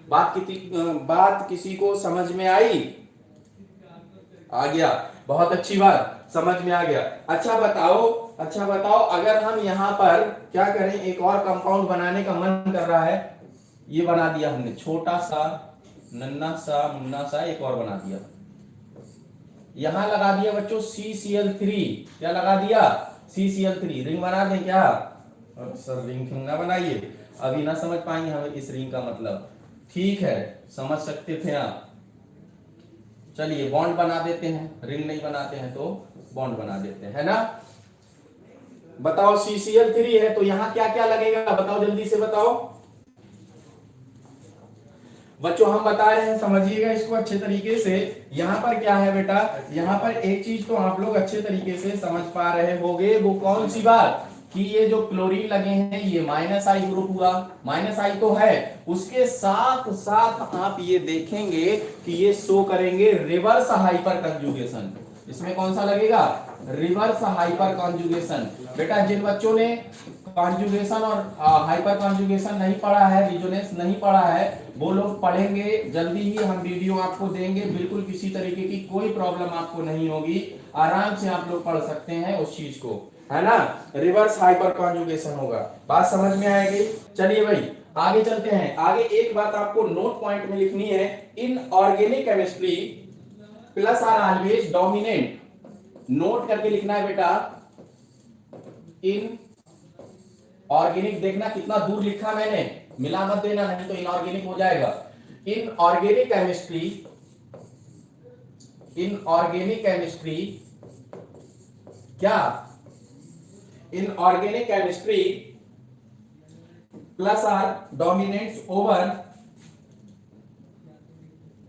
बात किसी को समझ में आई? आ गया, बहुत अच्छी बात, समझ में आ गया। अच्छा बताओ अगर हम यहाँ पर क्या करें, एक और कंपाउंड बनाने का मन कर रहा है, ये बना दिया हमने, छोटा सा नन्ना सा मुन्ना सा एक और बना दिया, यहां लगा दिया बच्चों CCl3। क्या लगा दिया? CCl3। रिंग बना दें क्या? सर रिंग क्यों ना बनाइए, अभी ना समझ पाएंगे हमें इस रिंग का मतलब, ठीक है समझ सकते थे आप। चलिए बॉन्ड बना देते हैं, रिंग नहीं बनाते हैं तो बॉन्ड बना देते हैं, है ना। बताओ CCl3 है तो यहां क्या क्या लगेगा, बताओ जल्दी से बताओ बच्चों, हम बता रहे हैं समझिएगा इसको अच्छे तरीके से। यहां पर क्या है बेटा, यहां पर एक चीज तो आप लोग अच्छे तरीके से समझ पा रहे होंगे, वो कौन सी बात कि ये जो क्लोरीन लगे हैं ये -I ग्रुप हुआ, -I तो है, उसके साथ साथ आप ये देखेंगे कि ये शो करेंगे रिवर्स हाइपर कंजुगेशन। इसमें कौन सा लगेगा? Reverse hyper conjugation. बेटा जिन बच्चों ने कॉन्जुगेशन और हाइपर कॉन्जुगेशन नहीं पढ़ा है, रिजोनेंस नहीं पढ़ा है, वो लोग पढ़ेंगे, जल्दी ही हम वीडियो आपको देंगे, बिल्कुल किसी तरीके की कोई प्रॉब्लम आपको नहीं होगी, आराम से आप लोग पढ़ सकते हैं उस चीज को, है ना। रिवर्स हाइपर कॉन्जुगेशन होगा, बात समझ में आएगी। चलिए भाई आगे चलते हैं। आगे एक बात आपको नोट पॉइंट में लिखनी है, inorganic chemistry plus R always dominant. Note करके लिखना है बेटा, इन ऑर्गेनिक, देखना कितना दूर लिखा मैंने, मिला मत देना नहीं तो इनऑर्गेनिक हो जाएगा। इन ऑर्गेनिक केमिस्ट्री क्या, inorganic chemistry plus R dominates over,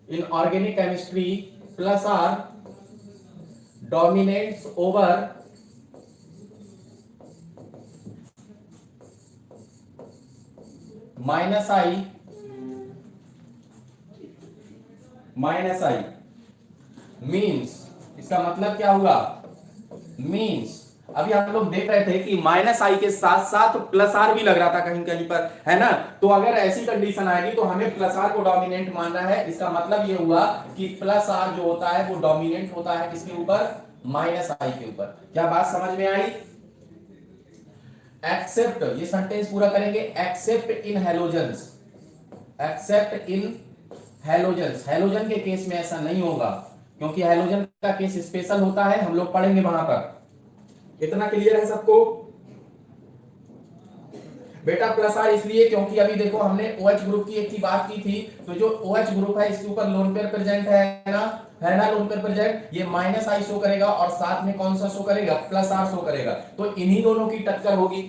inorganic chemistry plus R dominates over -I means, इसका मतलब क्या हुआ, मीन्स अभी हम लोग देख रहे थे कि -I के साथ साथ प्लस आर भी लग रहा था कहीं कहीं पर, है ना। तो अगर ऐसी कंडीशन आएगी तो हमें प्लस आर को डोमिनेंट मानना है। इसका मतलब ये हुआ कि प्लस आर जो होता है वो डोमिनेंट होता है किसके ऊपर, -I के ऊपर। क्या बात समझ में आई? एक्सेप्ट, ये सेंटेंस पूरा करेंगे, एक्सेप्ट इन हैलोजेंस, एक्सेप्ट इन हैलोजेंस। हैलोजन के केस में ऐसा नहीं होगा क्योंकि हैलोजन का केस स्पेशल होता है, हम लोग पढ़ेंगे वहां पर। इतना क्लियर है सबको? बेटा प्लस आर इसलिए क्योंकि अभी देखो हमने OH ग्रुप की एक ही बात की थी, तो जो OH ग्रुप है इसके ऊपर लोन पेयर प्रेजेंट है ना लोन पेयर प्रेजेंट, ये -I शो करेगा और साथ में कौन सा शो करेगा, प्लस आर शो करेगा। तो इन्हीं दोनों की टक्कर होगी,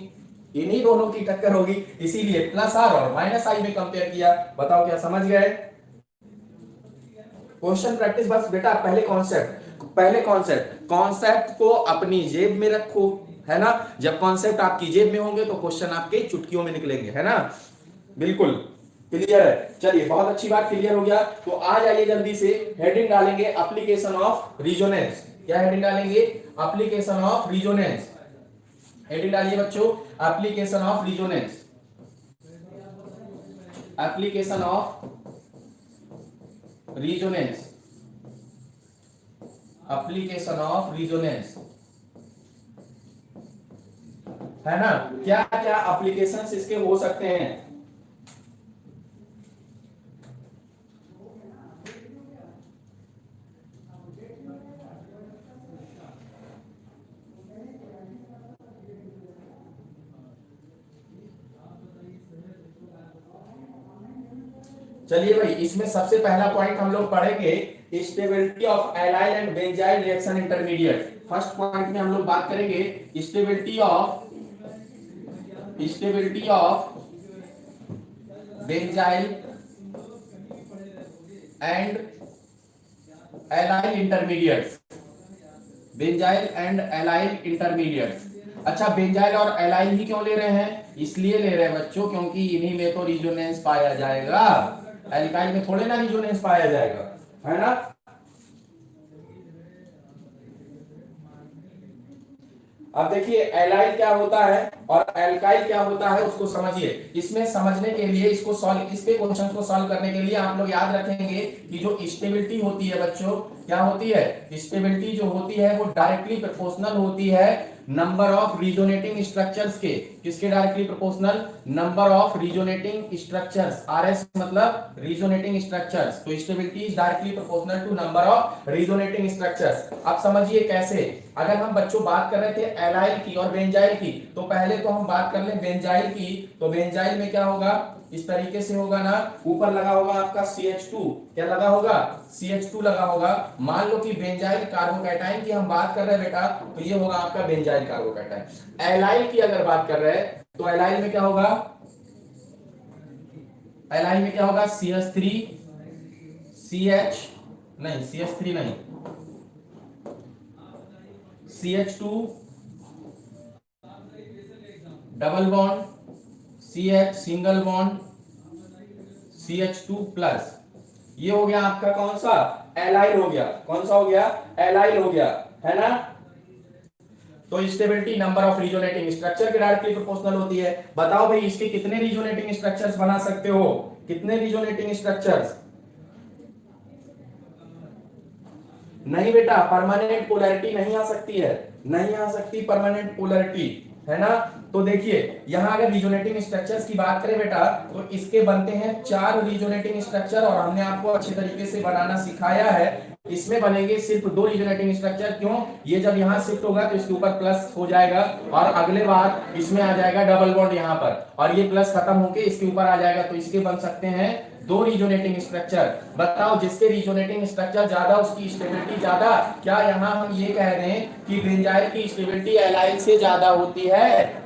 इन्हीं दोनों की टक्कर होगी, इसीलिए प्लस आर और -I में कंपेयर किया। बताओ क्या समझ गए? क्वेश्चन प्रैक्टिस बस बेटा, पहले कॉन्सेप्ट को अपनी जेब में रखो, है ना। जब कॉन्सेप्ट आपकी जेब में होंगे तो क्वेश्चन आपके चुटकियों में निकलेंगे, है ना। बिल्कुल क्लियर है। चलिए बहुत अच्छी बात, क्लियर हो गया। तो आ जाइए जल्दी से, हेडिंग डालेंगे एप्लीकेशन ऑफ रिजोनेंस। क्या हेडिंग डालेंगे? Application of resonance. हेडिंग डालिए बच्चों, application of resonance, application of resonance, application of resonance, है ना। क्या क्या एप्लीकेशंस इसके हो सकते हैं? चलिए भाई, इसमें सबसे पहला पॉइंट हम लोग पढ़ेंगे stability of allyl and benzyl reaction intermediate. First point में हम लोग बात करेंगे stability of benzyl and allyl intermediates, benzyl and allyl intermediates. अच्छा, बेंजाइल और एलाइल ही क्यों ले रहे हैं? इसलिए ले रहे हैं बच्चों क्योंकि इन्हीं में तो रिजोनेंस पाया जाएगा, एल्काइल में थोड़े ना रिजोनेंस पाया जाएगा, है ना। अब देखिए एलाइल क्या होता है, और एल्काइल क्या होता है उसको समझिए। इसमें समझने के लिए इसको सॉल्व, इस पे क्वेश्चन को सॉल्व करने के लिए आप लोग याद रखेंगे कि जो स्टेबिलिटी होती है बच्चों, क्या होती है, स्टेबिलिटी जो होती है वो डायरेक्टली प्रोपोर्शनल होती है नंबर ऑफ रिजोनेटिंग स्ट्रक्चर्स के। किसके directly proportional, number of resonating structures, RS मतलब रिजोनेटिंग स्ट्रक्चर्स। तो stability is directly proportional to number of resonating structures. अब समझिए कैसे। अगर हम बच्चों बात कर रहे थे एलाइल की और बेंजाइल की, तो पहले तो हम बात कर लें बेंजाइल की। तो बेंजाइल में क्या होगा, इस तरीके से होगा ना, ऊपर लगा होगा आपका CH2, क्या लगा होगा, CH2 लगा होगा। मान लो कि बेंजाइल कार्बोकैटायन की हम बात कर रहे हैं बेटा, तो ये होगा आपका बेंजाइल कार्बोकैटायन। एलाइल की अगर बात कर रहे हैं तो एलाइल में क्या होगा, एलाइल में क्या होगा, CH3 CH नहीं, CH3 नहीं, CH2 double bond CH single bond CH2 plus. ये हो गया आपका कौन सा, एलाइल हो गया। कौन सा हो गया, एलाइल हो गया, है ना। तो stability number of resonating structure के डायरेक्टली प्रोपोर्शनल होती है। बताओ भाई इसके कितने रिजोनेटिंग स्ट्रक्चर्स बना सकते हो, कितने रिजोनेटिंग स्ट्रक्चर्स। नहीं बेटा, परमानेंट पोलैरिटी नहीं आ सकती है, नहीं आ सकती परमानेंट पोलैरिटी, है ना। तो देखिए यहां अगर रिजोनेटिंग स्ट्रक्चर्स की बात करें बेटा, तो इसके बनते हैं 4 रिजोनेटिंग स्ट्रक्चर, और हमने आपको अच्छे तरीके से बनाना सिखाया है। इसमें बनेंगे सिर्फ 2 रिजोनेटिंग स्ट्रक्चर। क्यों, ये जब यहां शिफ्ट होगा तो इसके ऊपर प्लस हो जाएगा, और अगले बार इसमें आ जाएगा डबल बॉन्ड यहां पर, और ये प्लस खत्म होके इसके ऊपर आ जाएगा। तो इसके बन सकते हैं 2 रिजोनेटिंग स्ट्रक्चर। बताओ जिसके रिजोनेटिंग स्ट्रक्चर ज्यादा उसकी स्टेबिलिटी ज्यादा। क्या यहां हम ये कह रहे हैं कि बेंजाइल की स्टेबिलिटी एलाइल से ज्यादा होती है।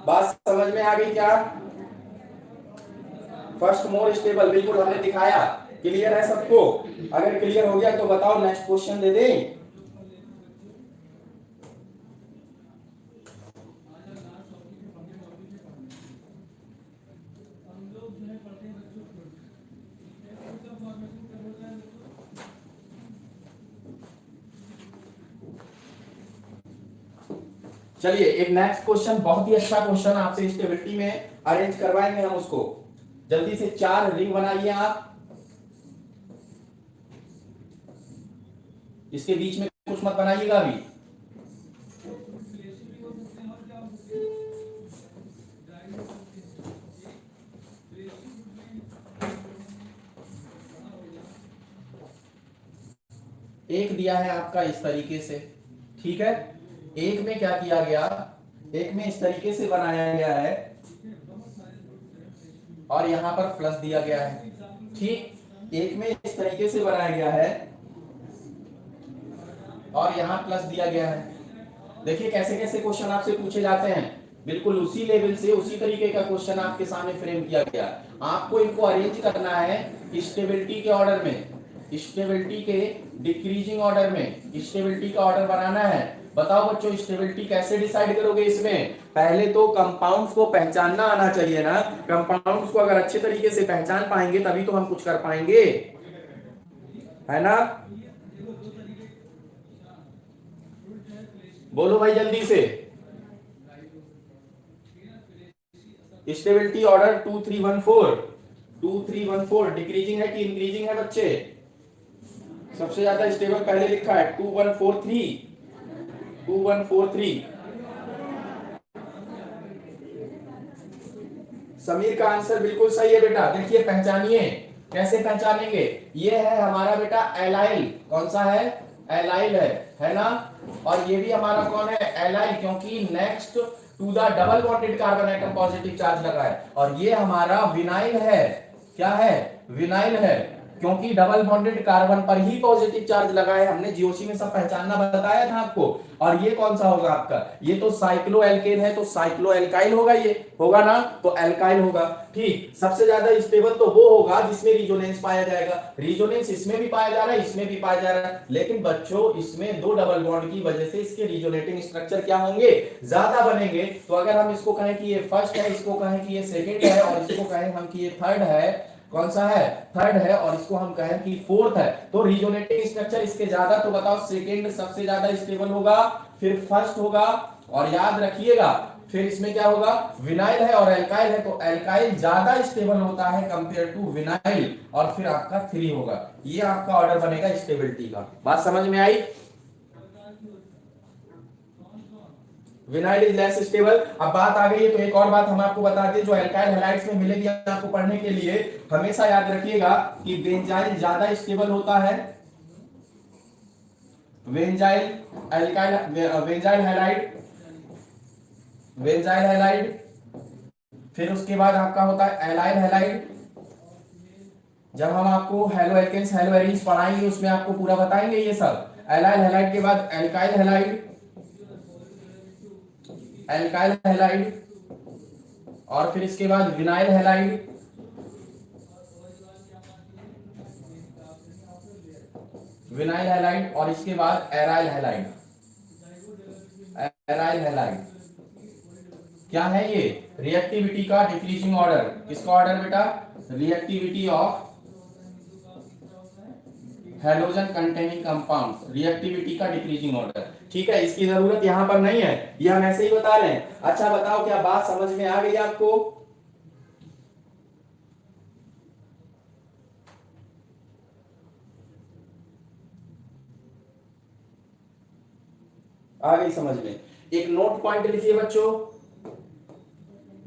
बात समझ में आ गई क्या। फर्स्ट मोर स्टेबल बिल्कुल हमने दिखाया। क्लियर है सबको, अगर क्लियर हो गया तो बताओ नेक्स्ट क्वेश्चन दे दें। चलिए एक नेक्स्ट क्वेश्चन, बहुत ही अच्छा क्वेश्चन आपसे स्टेबिलिटी में अरेंज करवाएंगे हम उसको। जल्दी से 4 रिंग बनाइए आप, इसके बीच में कुछ मत बनाइएगा अभी। एक दिया है आपका इस तरीके से, ठीक है। एक में क्या किया गया, एक में इस तरीके से बनाया गया है, और यहां पर प्लस दिया गया है, ठीक। एक में इस तरीके से बनाया गया है और यहां प्लस दिया गया है। देखिए कैसे कैसे क्वेश्चन आपसे पूछे जाते हैं, बिल्कुल उसी लेवल से उसी तरीके का क्वेश्चन आपके सामने फ्रेम किया गया। आपको इनको अरेंज करना है स्टेबिलिटी के ऑर्डर में, स्टेबिलिटी के डिक्रीजिंग ऑर्डर में, स्टेबिलिटी का ऑर्डर बनाना है। बताओ बच्चों स्टेबिलिटी कैसे डिसाइड करोगे इसमें। पहले तो कंपाउंड्स को पहचानना आना चाहिए ना। कंपाउंड्स को अगर अच्छे तरीके से पहचान पाएंगे तभी तो हम कुछ कर पाएंगे, है ना। बोलो भाई जल्दी से। स्टेबिलिटी ऑर्डर 2 3 1 4, 2 3 1 4 डिक्रीजिंग है कि इंक्रीजिंग है बच्चे। सबसे ज्यादा स्टेबल पहले लिखा है 2 1 4 3, 2 1 4 3। समीर का आंसर बिल्कुल सही है बेटा। देखिए पहचानिए, कैसे पहचानेंगे। ये है हमारा बेटा एलाइल, कौन सा है, एलाइल है ना। और ये भी हमारा कौन है, एलाइल, क्योंकि next to the double bonded carbon atom positive charge लगा है। और ये हमारा विनाइल है, क्या है, विनाइल है। क्योंकि डबल बॉन्डेड कार्बन पर ही पॉजिटिव चार्ज लगा है। हमने जीओसी में सब पहचानना बताया था आपको। और ये कौन सा होगा आपका, ये तो साइक्लो एल्केन है, तो साइक्लो एल्काइल होगा, ये होगा ना, तो एल्काइल होगा। ठीक, सबसे ज्यादा स्टेबल तो वो होगा जिसमें रिजोनेंस पाया जाएगा। रिजोनेंस इसमें भी पाया जा रहा है, इसमें भी पाया जा रहा है, लेकिन बच्चों इसमें दो डबल बॉन्ड की वजह से इसके रिजोनेटिंग स्ट्रक्चर क्या होंगे, ज्यादा बनेंगे। तो अगर हम इसको कहें कि ये फर्स्ट है, इसको कहें कि ये सेकंड है, और इसको कहें हम कि ये थर्ड है, कौन सा है, थर्ड है, और इसको हम कहें कि फोर्थ है, तो रिजोनेटिंग स्ट्रक्चर इसके ज्यादा, तो बताओ सेकंड सबसे ज्यादा स्टेबल होगा, फिर फर्स्ट होगा, और याद रखिएगा फिर इसमें क्या होगा, विनाइल है और एल्काइल है, तो एल्काइल ज्यादा स्टेबल होता है कंपेयर टू विनाइल, और फिर आपका 3 होगा। ये आपका ऑर्डर बनेगा स्टेबिलिटी का। बात समझ में आई? Vinyl is less stable. अब बात आ गई है, तो एक और बात हम आपको बता दें जो एल्काइल हैलाइड्स में मिलेगी आपको पढ़ने के लिए, हमेशा याद रखिएगा कि बेंजाइल ज्यादा स्टेबल होता है, benzyl alkyl, benzyl halide, benzyl halide, फिर उसके बाद आपका होता है एलाइल हैलाइड। जब हम आपको हेलो एल्केन्स हेलो एरीन्स पढ़ाएंगे उसमें आपको पूरा बताएंगे ये सब। एलाइल हैलाइड के बाद एल्काइल हैलाइड, एल्काइल हैलाइड, और फिर इसके बाद विनाइल हैलाइड, विनाइल हैलाइड, और इसके बाद एराइल हैलाइड, एराइल हैलाइड। क्या है ये, रिएक्टिविटी का डिक्रीजिंग ऑर्डर। किसका ऑर्डर बेटा, reactivity of halogen containing compound, reactivity का डिक्रीजिंग ऑर्डर। ठीक है, इसकी जरूरत यहां पर नहीं है, ये हम ऐसे ही बता रहे हैं। अच्छा बताओ क्या बात समझ में आ गई आपको? आ गई समझ में? एक नोट पॉइंट लिखिए बच्चों,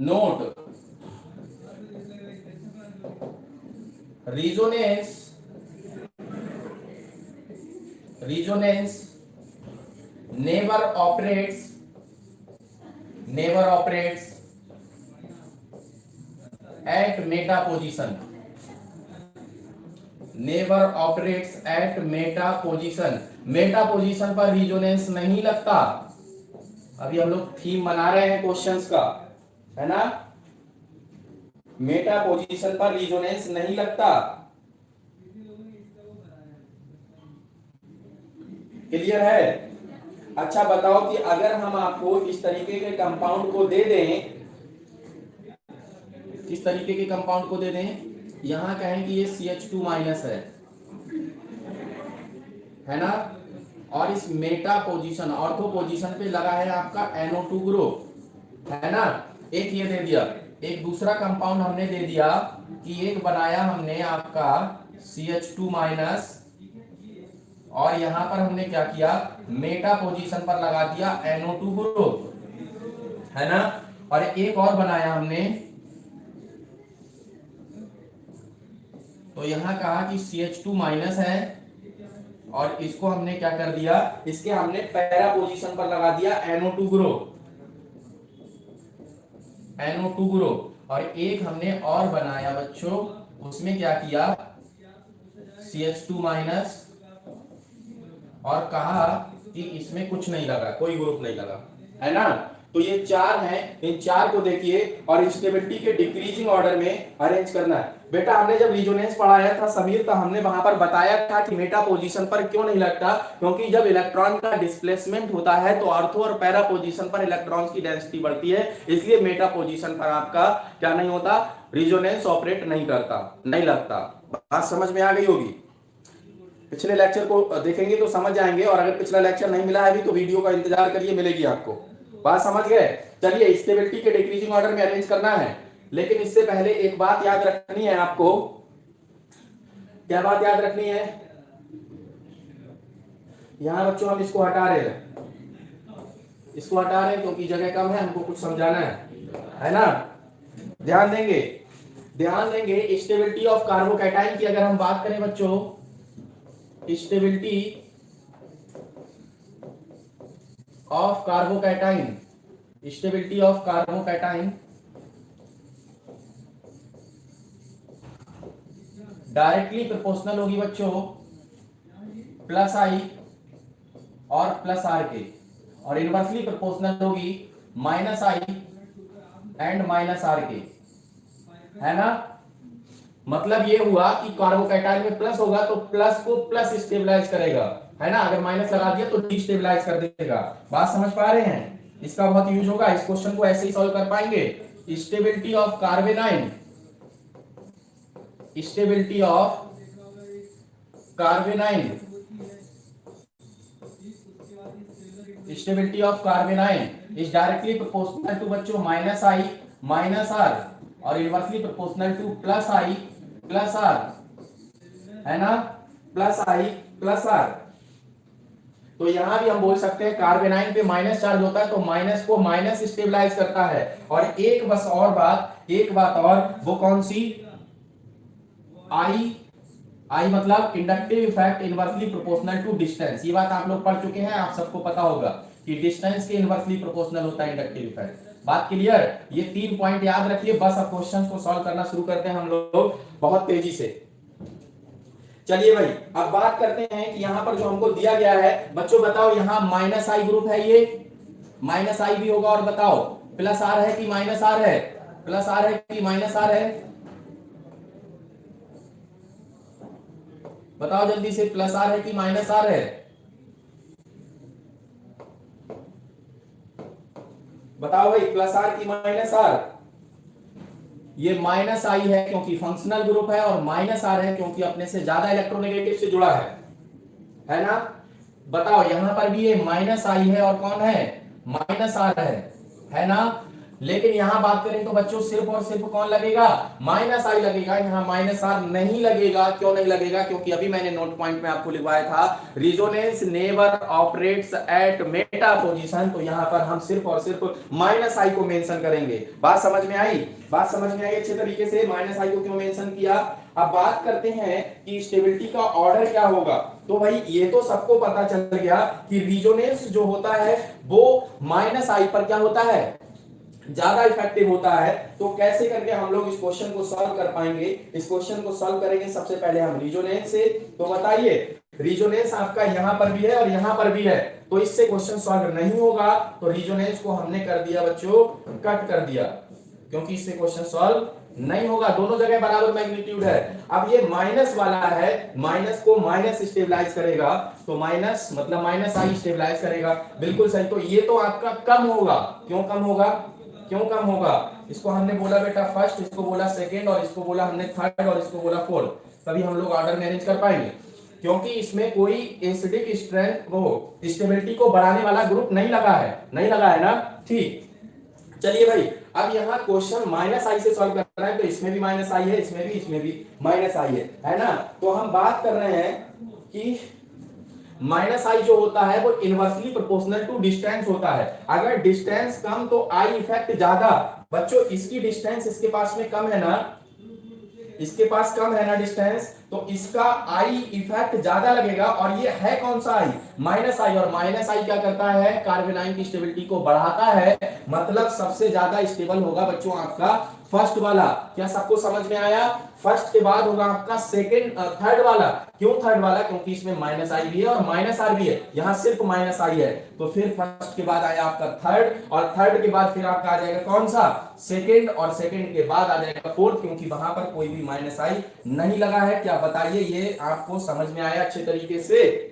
note, resonance, resonance never operates, never operates at Meta position, never operates at Meta position. Meta position पर रिजोनेंस नहीं लगता। अभी हम लोग थीम बना रहे हैं क्वेश्चंस का, है ना। मेटा पोजीशन पर रिजोनेंस नहीं लगता। क्लियर है? अच्छा बताओ कि अगर हम आपको इस तरीके के कंपाउंड को दे दें, किस तरीके के कंपाउंड को दे दें, यहां कहें कि ये CH2 माइनस है ना, और इस मेटा पोजीशन ऑर्थो पोजीशन पे लगा है आपका NO2 ग्रुप, है ना। एक ये दे दिया, एक दूसरा कंपाउंड हमने दे दिया कि एक बनाया हमने आपका CH2 माइनस, और यहां पर हमने क्या किया, मेटा पोजीशन पर लगा दिया NO2 ग्रुप, है ना। और एक और बनाया हमने, तो यहां कहा कि CH2 माइनस है, और इसको हमने क्या कर दिया, इसके हमने पैरा पोजीशन पर लगा दिया NO2 ग्रुप, NO2 ग्रुप। और एक हमने और बनाया बच्चों, उसमें क्या किया, CH2 माइनस, और कहा कि इसमें कुछ नहीं लगा, कोई ग्रुप नहीं लगा, है ना। तो ये 4 हैं, इन 4 को देखिए और स्टेबिलिटी के डिक्रीजिंग ऑर्डर में अरेंज करना है। बेटा हमने जब रिजोनेंस पढ़ाया था समीर, तो हमने वहां पर बताया था कि मेटा पोजीशन पर क्यों नहीं लगता, क्योंकि जब इलेक्ट्रॉन का डिस्प्लेसमेंट होता है तो ऑर्थो और पैरा पोजीशन पर इलेक्ट्रॉन्स की डेंसिटी बढ़ती है, इसलिए मेटा पोजीशन पर आपका क्या नहीं होता, रिजोनेंस ऑपरेट नहीं करता, नहीं लगता। बात समझ में आ गई होगी। पिछले लेक्चर को देखेंगे तो समझ जाएंगे, और अगर पिछला लेक्चर नहीं मिला है अभी तो वीडियो का इंतजार करिए, मिलेगी आपको। बात समझ गए? चलिए, स्टेबिलिटी के डिक्रीजिंग ऑर्डर में अरेंज करना है, लेकिन इससे पहले एक बात याद रखनी है आपको। क्या बात याद रखनी है? यहां बच्चों हम इसको हटा रहे हैं, इसको हटा रहे हैं क्योंकि जगह कम है, हमको कुछ समझाना है ना। ध्यान देंगे, ध्यान देंगे। स्टेबिलिटी ऑफ कार्बोकैटाइन की अगर हम बात करें बच्चों, stability of carbocation, stability of carbocation directly proportional होगी बच्चों प्लस आई और प्लस आर के, और इनवर्सली प्रोपोर्शनल होगी minus I and minus R के, है ना। मतलब ये हुआ कि कार्बोकैटायन में प्लस होगा तो प्लस को प्लस स्टेबलाइज करेगा, है ना। अगर माइनस लगा दिया तो डिस्टेबलाइज कर देगा। बात समझ पा रहे हैं, इसका बहुत यूज होगा। इस क्वेश्चन को ऐसे ही सॉल्व कर पाएंगे। Stability of carbanion, stability of carbanion, stability of carbanion is directly proportional to बच्चों माइनस आई माइनस आर और inversely proportional to plus I plus R, है ना, प्लस आई प्लस आर। तो यहां भी हम बोल सकते हैं कार्बेनाइन पे माइनस चार्ज होता है तो माइनस को माइनस स्टेबलाइज करता है। और एक बस और बात, एक बात और, वो कौन सी, आई मतलब inductive effect inversely proportional to distance. ये बात आप लोग पढ़ चुके हैं, आप सबको पता होगा कि डिस्टेंस के इनवर्सली प्रोपोर्शनल होता है इंडक्टिव इफेक्ट। बात क्लियर, ये 3 पॉइंट याद रखिए। बस अब क्वेश्चंस को सॉल्व करना शुरू करते हैं हम लोग बहुत तेजी से। चलिए भाई, अब बात करते हैं कि यहां पर जो हमको दिया गया है बच्चों, बताओ यहां माइनस आई ग्रुप है, ये माइनस आई भी होगा, और बताओ प्लस आर है कि माइनस आर है, प्लस आर है कि माइनस आर है, बताओ जल्दी से, प्लस आर है कि माइनस आर है, बताओ भाई, प्लस आर की माइनस आर। ये माइनस आई है क्योंकि फंक्शनल ग्रुप है, और माइनस आर है क्योंकि अपने से ज्यादा इलेक्ट्रोनेगेटिव से जुड़ा है ना। बताओ यहां पर भी ये माइनस आई है और कौन है, माइनस आर है ना। लेकिन यहां बात करें तो बच्चों सिर्फ और सिर्फ कौन लगेगा, माइनस आई लगेगा, यहां माइनस आर नहीं लगेगा। क्यों नहीं लगेगा, क्योंकि अभी मैंने नोट पॉइंट में आपको लिखवाया था resonance never operates at Meta position, तो यहां पर हम सिर्फ और सिर्फ माइनस आई को मेंशन करेंगे। बात समझ में आई, बात समझ में आई अच्छे तरीके से, माइनस आई को क्यों मेंशन किया। अब बात करते हैं कि स्टेबिलिटी का ऑर्डर क्या होगा। तो भाई ये तो सबको पता चल गया कि रिजोनेंस जो होता है वो माइनस आई पर क्या होता है, ज्यादा इफेक्टिव होता है। तो कैसे करके हम लोग इस क्वेश्चन को सॉल्व कर पाएंगे। इस क्वेश्चन को सॉल्व करेंगे सबसे पहले हम रिजोनेंस से। तो बताइए, रिजोनेंस आपका यहां पर भी है और यहां पर भी है, तो इससे क्वेश्चन सॉल्व नहीं होगा। तो रिजोनेंस को हमने कर दिया बच्चों, कट कर दिया, क्योंकि इससे क्वेश्चन सॉल्व नहीं होगा, दोनों जगह बराबर मैग्नीट्यूड है। अब ये माइनस वाला है, माइनस को माइनस स्टेबलाइज करेगा, तो माइनस मतलब माइनस आई स्टेबलाइज करेगा, बिल्कुल सही। तो ये तो आपका कम होगा, क्यों कम होगा, क्यों कम होगा, इसको हमने बोला बेटा फर्स्ट, इसको बोला सेकंड, और इसको बोला हमने थर्ड, और इसको बोला फोर्थ, तभी हम लोग ऑर्डर में अरेंज कर पाएंगे। क्योंकि इसमें कोई एसिडिक स्ट्रेंथ को स्टेबिलिटी को बढ़ाने वाला ग्रुप नहीं लगा है, नहीं लगा है ना, ठीक। चलिए भाई, अब यहाँ क्वेश्चन माइनस आई से सॉल्व करना है, तो इसमें भी माइनस आई है, इसमें भी माइनस आई है ना। तो हम बात कर रहे हैं कि माइनस आई जो होता है वो इनवर्सली प्रोपोर्शनल टू डिस्टेंस होता है। अगर डिस्टेंस कम तो आई इफेक्ट ज्यादा। बच्चों इसकी डिस्टेंस इसके पास में कम है ना, इसके पास कम है ना डिस्टेंस, तो इसका आई इफेक्ट ज्यादा लगेगा। और ये है कौन सा आई, माइनस आई, और माइनस आई क्या करता है, कार्बेनाइन की स्टेबिलिटी को बढ़ाता है। मतलब सबसे ज्यादा स्टेबल होगा बच्चों आपका फर्स्ट वाला। क्या सबको समझ में आया, फर्स्ट के बाद होगा आपका सेकंड, थर्ड वाला। क्यों थर्ड वाला, क्योंकि इसमें माइनस आई भी है और माइनस आर भी है, यहां सिर्फ माइनस आई है। तो फिर फर्स्ट के बाद आया आपका थर्ड, और थर्ड के बाद फिर आपका आ जाएगा कौन सा, सेकंड, और सेकंड के बाद आ जाएगा फोर्थ, क्योंकि वहां पर कोई भी माइनस आई नहीं लगा है। क्या बताइए, ये आपको समझ में आया अच्छे तरीके से।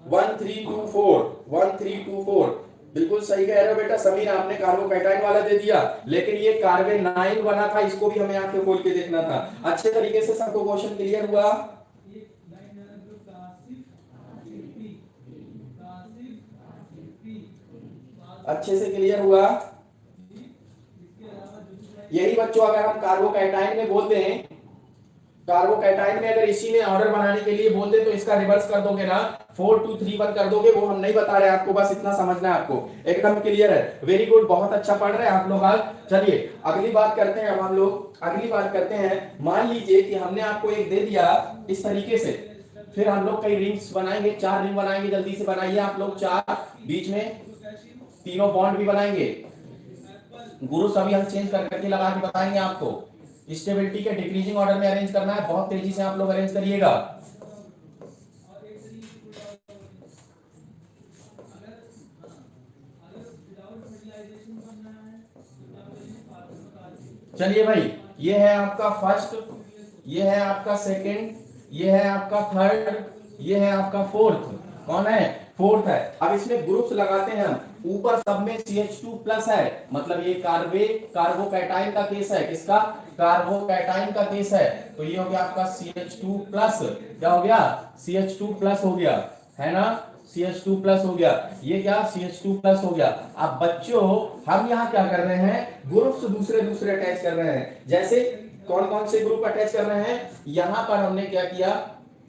1324 बिल्कुल सही कह रहे हो बेटा समीर, आपने कार्बोकैटायन वाला दे दिया, लेकिन ये कार्बेनाइन बना था, इसको भी हमें आंखें खोल के देखना था। अच्छे तरीके से सबको क्वेश्चन क्लियर हुआ, अच्छे से क्लियर हुआ। यही बच्चों अगर हम कार्बोकैटायन में बोलते हैं, कार्बोकैटायन में अगर इसी में ऑर्डर बनाने के लिए बोलते तो इसका रिवर्स कर दोगे ना, 4 2 3 1 कर दोगे, वो हम नहीं बता रहे आपको, बस इतना समझना है आपको, एकदम क्लियर है। वेरी गुड, बहुत अच्छा पढ़ रहे हैं आप लोग आज। चलिए अगली बात करते हैं, अब हम लोग अगली बात करते हैं। मान लीजिए कि हमने आपको एक दे दिया इस तरीके से, फिर हम लोग कई रिंग्स बनाएंगे, 4 रिंग बनाएंगे, जल्दी से बनाइए आप लोग 4, बीच में तीनों बॉन्ड भी बनाएंगे। ग्रुप्स अभी हम चेंज कर करके लगा के बताएंगे आपको। स्टेबिलिटी के डिक्रीजिंग ऑर्डर में अरेंज करना है, बहुत तेजी से आप लोग अरेंज करिएगा। चलिए भाई, ये है आपका फर्स्ट, ये है आपका सेकंड, ये है आपका थर्ड, ये है आपका फोर्थ। कौन है? फोर्थ है। अब इसमें ग्रुप्स लगाते हैं हम। ऊपर सब में CH2 प्लस है, मतलब ये कार्बोकैटाइन का केस है। किसका? कार्बोकैटाइन का केस है। तो ये हो गया आपका CH2 प्लस। क्या हो गया? CH2 प्लस हो गया, है ना? CH2 प्लस हो गया। ये क्या? CH2 प्लस हो गया। अब बच्चों हम यहाँ क्या कर रहे हैं? ग्रुप्स दूसरे दूसरे अटैच कर रहे हैं। जैसे कौन कौन से ग्रुप अटैच कर रहे हैं? यहाँ पर हमने क्या किया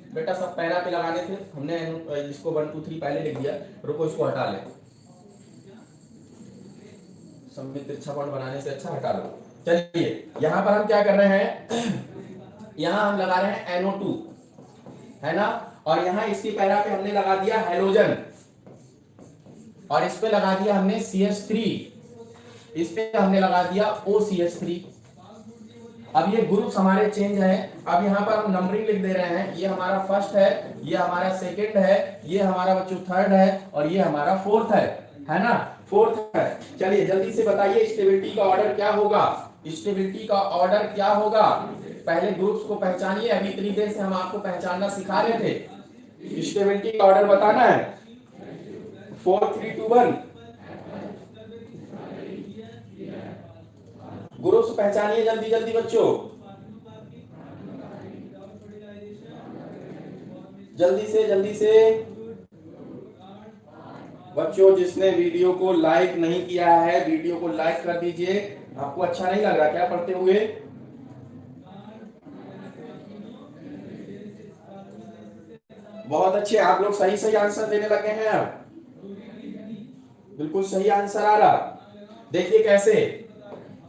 बेटा, सब पैरा पे लगाने थे, हमने इसको 1 2 3 पहले लिख दिया। रुको, इसको हटा ले, सममित तिरछा बॉन्ड बनाने से अच्छा हटा लो। चलिए यहाँ पर हम क्या कर रहे हैं? यहाँ हम लगा रहे हैं NO2, है ना? और यहाँ इसकी पैरा पे हमने लगा दिया हेलोजन, और इस पे लगा दिया हमने CH3, इस पे हमने लगा दिया OCH3। अब ये ग्रुप्स हमारे चेंज हैं। अब यहाँ पर हम नंबरिंग लिख दे रहे हैं। ये हमारा फर्स्ट है, ये हमारा सेकंड है, ये हमारा बच्चों थर्ड है, और ये हमारा फोर्थ है ना? फोर्थ है। चलिए जल्दी से बताइए स्टेबिलिटी का ऑर्डर क्या होगा? स्टेबिलिटी का ऑर्डर क्या होगा? पहले ग्रुप्स को पहचानिए, अभी इतनी देर से हम आपको पहचानना सिखा रहे थे। स्टेबिलिटी का ऑर्डर बताना है। 4 3 2 1। ग्रुप्स पहचानिए जल्दी जल्दी बच्चों, जल्दी से बच्चों। जिसने वीडियो को लाइक नहीं किया है, वीडियो को लाइक कर दीजिए। आपको अच्छा नहीं लग रहा क्या पढ़ते हुए? बहुत अच्छे, आप लोग सही सही आंसर देने लगे हैं। अब बिल्कुल सही आंसर आ रहा। देखिए कैसे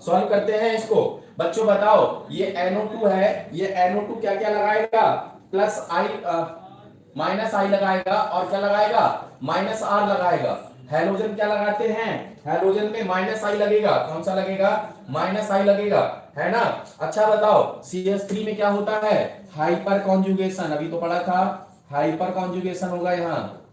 सॉल्व करते हैं इसको। बच्चों बताओ, ये NO2 है, ये NO2 क्या क्या लगाएगा? प्लस आई माइनस आई लगाएगा, और क्या लगाएगा? माइनस आर लगाएगा। हेलोजन क्या लगाते हैं? हेलोजन में माइनस आई लगेगा। कौन सा लगेगा? माइनस आई लगेगा, है ना? अच्छा बताओ, CH3 में क्या होता है? हाइपर कॉन्जुगेशन, अभी तो पढ़ा था। हाइपर कॉन्जुगेशन होगा यहाँ,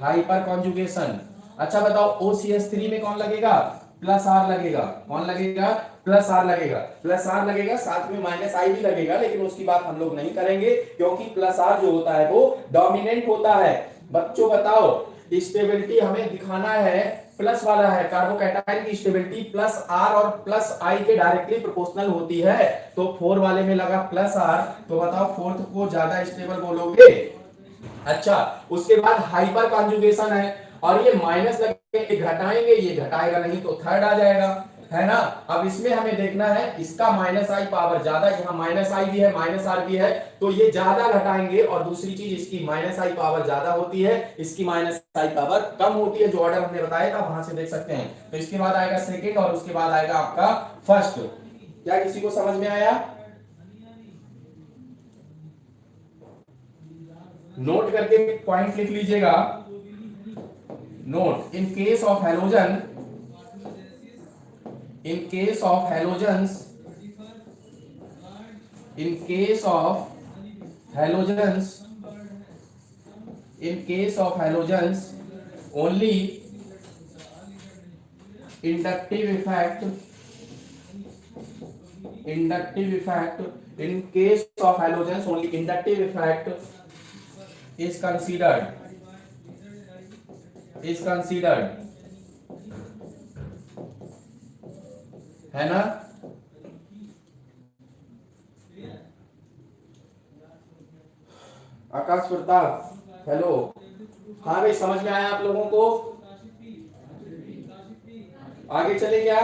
हाइपर कॉन्जुगेशन। अच्छा बताओ, OCH3 में कौन लगेगा? प्लस आर लगेगा। कौन लगेगा? प्लस आर लगेगा। प्लस आर लगेगा, साथ में माइनस आई भी लगेगा, लेकिन उसकी बात हम लोग नहीं करेंगे, क्योंकि प्लस आर जो होता है वो डोमिनेंट होता है। बच्चों बताओ, स्टेबिलिटी हमें दिखाना है, प्लस वाला है। कार्बोकैटाइन की स्टेबिलिटी प्लस आर और प्लस आई के डायरेक्टली प्रोपोर्शनल होती है। तो 4 वाले में लगा प्लस आर, तो बताओ फोर्थ को ज्यादा स्टेबल बोलोगे? अच्छा, उसके बाद हाइपर कॉन्जुगेशन है, और ये माइनस लगे घटाएंगे, ये घटाएगा नहीं तो थर्ड आ जाएगा, है ना? अब इसमें हमें देखना है, इसका माइनस आई पावर ज्यादा, यहाँ माइनस आई भी है, माइनस आर भी है, तो ये ज्यादा घटाएंगे। और दूसरी चीज, इसकी माइनस आई पावर ज्यादा होती है, इसकी माइनस आई पावर कम होती है। जो ऑर्डर हमने बताया था वहां से देख सकते हैं। तो इसके बाद आएगा सेकेंड, और उसके बाद आएगा आपका फर्स्ट। क्या किसी को समझ में आया? नोट करके पॉइंट लिख लीजिएगा। Note, in case of halogen, in case of halogens, in case of halogens, in case of halogens, only inductive effect, in case of halogens only inductive effect is considered, है ना? आकाश प्रताप, हेलो। हाँ भाई, समझ में आया आप लोगों को? आगे चले क्या?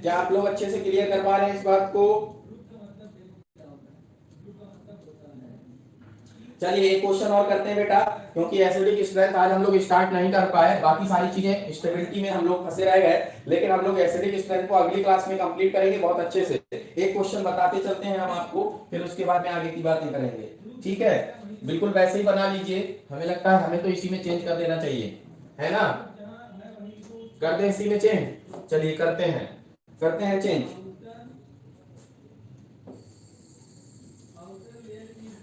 क्या आप लोग अच्छे से क्लियर कर पा रहे हैं इस बात को? चलिए एक क्वेश्चन और करते हैं बेटा, क्योंकि एसिडिक स्ट्रेंथ आज हम लोग स्टार्ट नहीं कर पाए, बाकी सारी चीजें स्टेबिलिटी में हम लोग फंसे रह गए, लेकिन हम लोग एसिडिक स्ट्रेंथ को अगली क्लास में कंप्लीट करेंगे बहुत अच्छे से। एक क्वेश्चन बताते चलते हैं हम आपको, फिर उसके बाद में आगे की बातें करेंगे, ठीक है? बिल्कुल वैसे ही बना लीजिए, हमें लगता है हमें तो इसी में चेंज कर देना चाहिए, है ना? कर दें इसी में चेंज, चलिए करते हैं चेंज।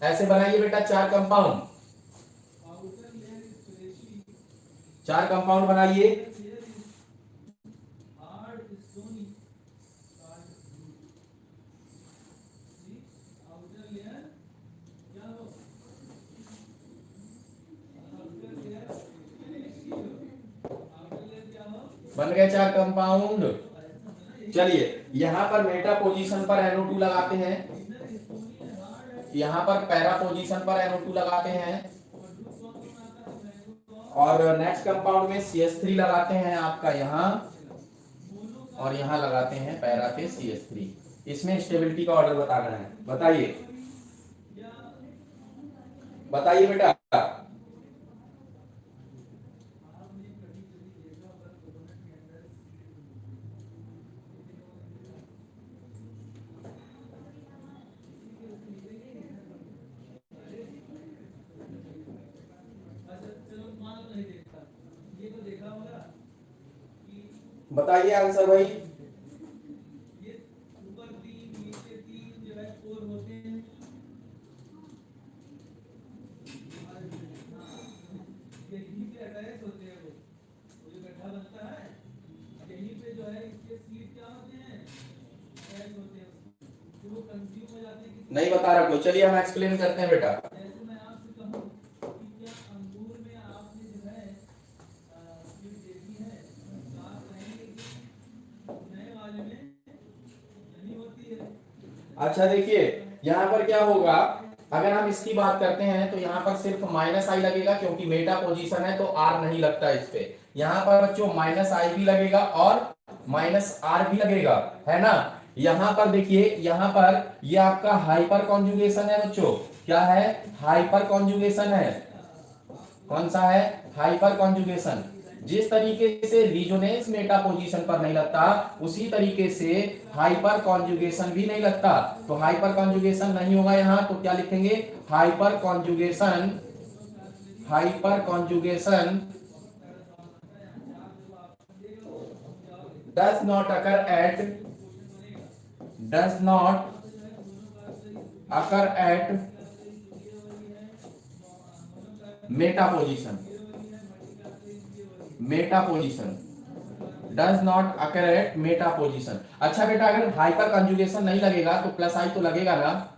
ऐसे बनाइए बेटा चार कंपाउंड बनाइए। बन गए 4 कंपाउंड। चलिए यहां पर मेटा पोजीशन पर NO2 लगाते हैं, यहां पर पैरा पोजीशन पर NO2 लगाते हैं, और नेक्स्ट कंपाउंड में CH3 लगाते हैं आपका यहां, और यहां लगाते हैं पैरा के CH3। इसमें स्टेबिलिटी का ऑर्डर बताना है, बताइए बेटा। बताइए आंसर भाई। नहीं बता रहा कोई, चलिए हम एक्सप्लेन करते हैं बेटा। अच्छा देखिए यहाँ पर क्या होगा, अगर हम इसकी बात करते हैं तो यहाँ पर सिर्फ -i लगेगा, क्योंकि मेटा पोजीशन है तो r नहीं लगता इस पे। यहाँ पर बच्चों -i भी लगेगा और -r भी लगेगा, है ना? यहाँ पर देखिए, यहाँ पर ये आपका हाइपर कॉन्जुगेशन है बच्चों। क्या है? हाइपर कॉन्जुगेशन है। कौन सा है? Hyper conjugation. जिस तरीके से रिजोनेंस मेटा पोजीशन पर नहीं लगता, उसी तरीके से हाइपर कॉन्जुगेशन भी नहीं लगता। तो हाइपर कॉन्जुगेशन नहीं होगा यहां, तो क्या लिखेंगे? Hyper conjugation does not occur at Meta position does not occur at Meta position. अच्छा बेटा, अगर हाइपर कंजुगेशन नहीं लगेगा तो +i तो लगेगा ना?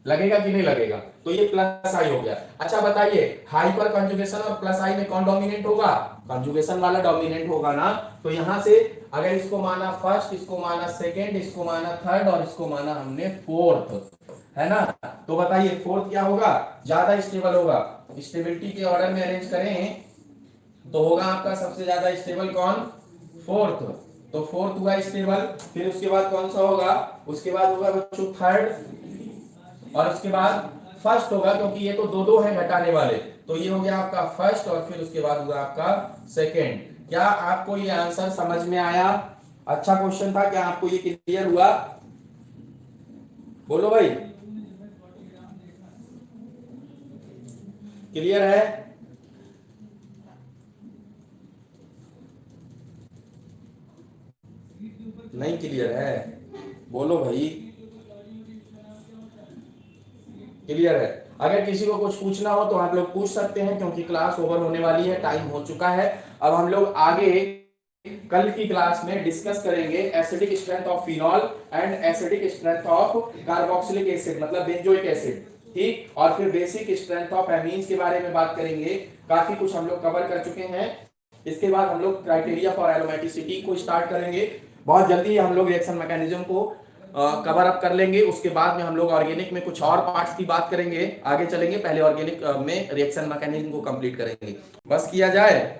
लगेगा कि नहीं लगेगा? तो ये +i हो गया। अच्छा बताइए, हाइपर कंजुगेशन और +i में कौन डोमिनेंट होगा? कंजुगेशन वाला डोमिनेंट होगा ना। तो यहां से अगर इसको माना फर्स्ट, इसको माना सेकेंड, इसको माना थर्ड, और इसको माना हमने फोर्थ, है ना? तो बताइए फोर्थ क्या होगा? ज्यादा स्टेबल होगा। स्टेबिलिटी के ऑर्डर में अरेंज करें तो होगा आपका सबसे ज्यादा स्टेबल कौन? फोर्थ। तो फोर्थ हुआ स्टेबल। फिर उसके बाद कौन सा होगा? उसके बाद होगा बच्चों थर्ड, और उसके बाद फर्स्ट होगा, क्योंकि ये तो दो है घटाने वाले। तो ये हो गया आपका फर्स्ट, और फिर उसके बाद होगा आपका सेकेंड। क्या आपको ये आंसर समझ में आया? अच्छा क्वेश्चन था, क्या आपको ये क्लियर हुआ? बोलो भाई, क्लियर है? नहीं क्लियर है? बोलो भाई, क्लियर है? अगर किसी को कुछ पूछना हो तो आप लोग पूछ सकते हैं, क्योंकि क्लास ओवर होने वाली है, टाइम हो चुका है। अब हम लोग आगे कल की क्लास में डिस्कस करेंगे acidic strength of phenol and acidic strength of carboxylic acid, मतलब बेंजोइक एसिड, ठीक? और फिर बेसिक स्ट्रेंथ ऑफ एमीन्स के बारे में बात करेंगे। काफी कुछ हम लोग कवर कर चुके हैं। इसके बाद हम लोग क्राइटेरिया फॉर एरोमेटिसिटी को स्टार्ट करेंगे। बहुत जल्दी हम लोग रिएक्शन मैकेनिज्म को कवर अप कर लेंगे। उसके बाद में हम लोग ऑर्गेनिक में कुछ और पार्ट्स की बात करेंगे, आगे चलेंगे। पहले ऑर्गेनिक में रिएक्शन मैकेनिज्म को कंप्लीट करेंगे। बस किया जाए?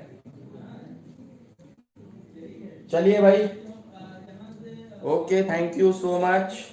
चलिए भाई, okay, thank you so much.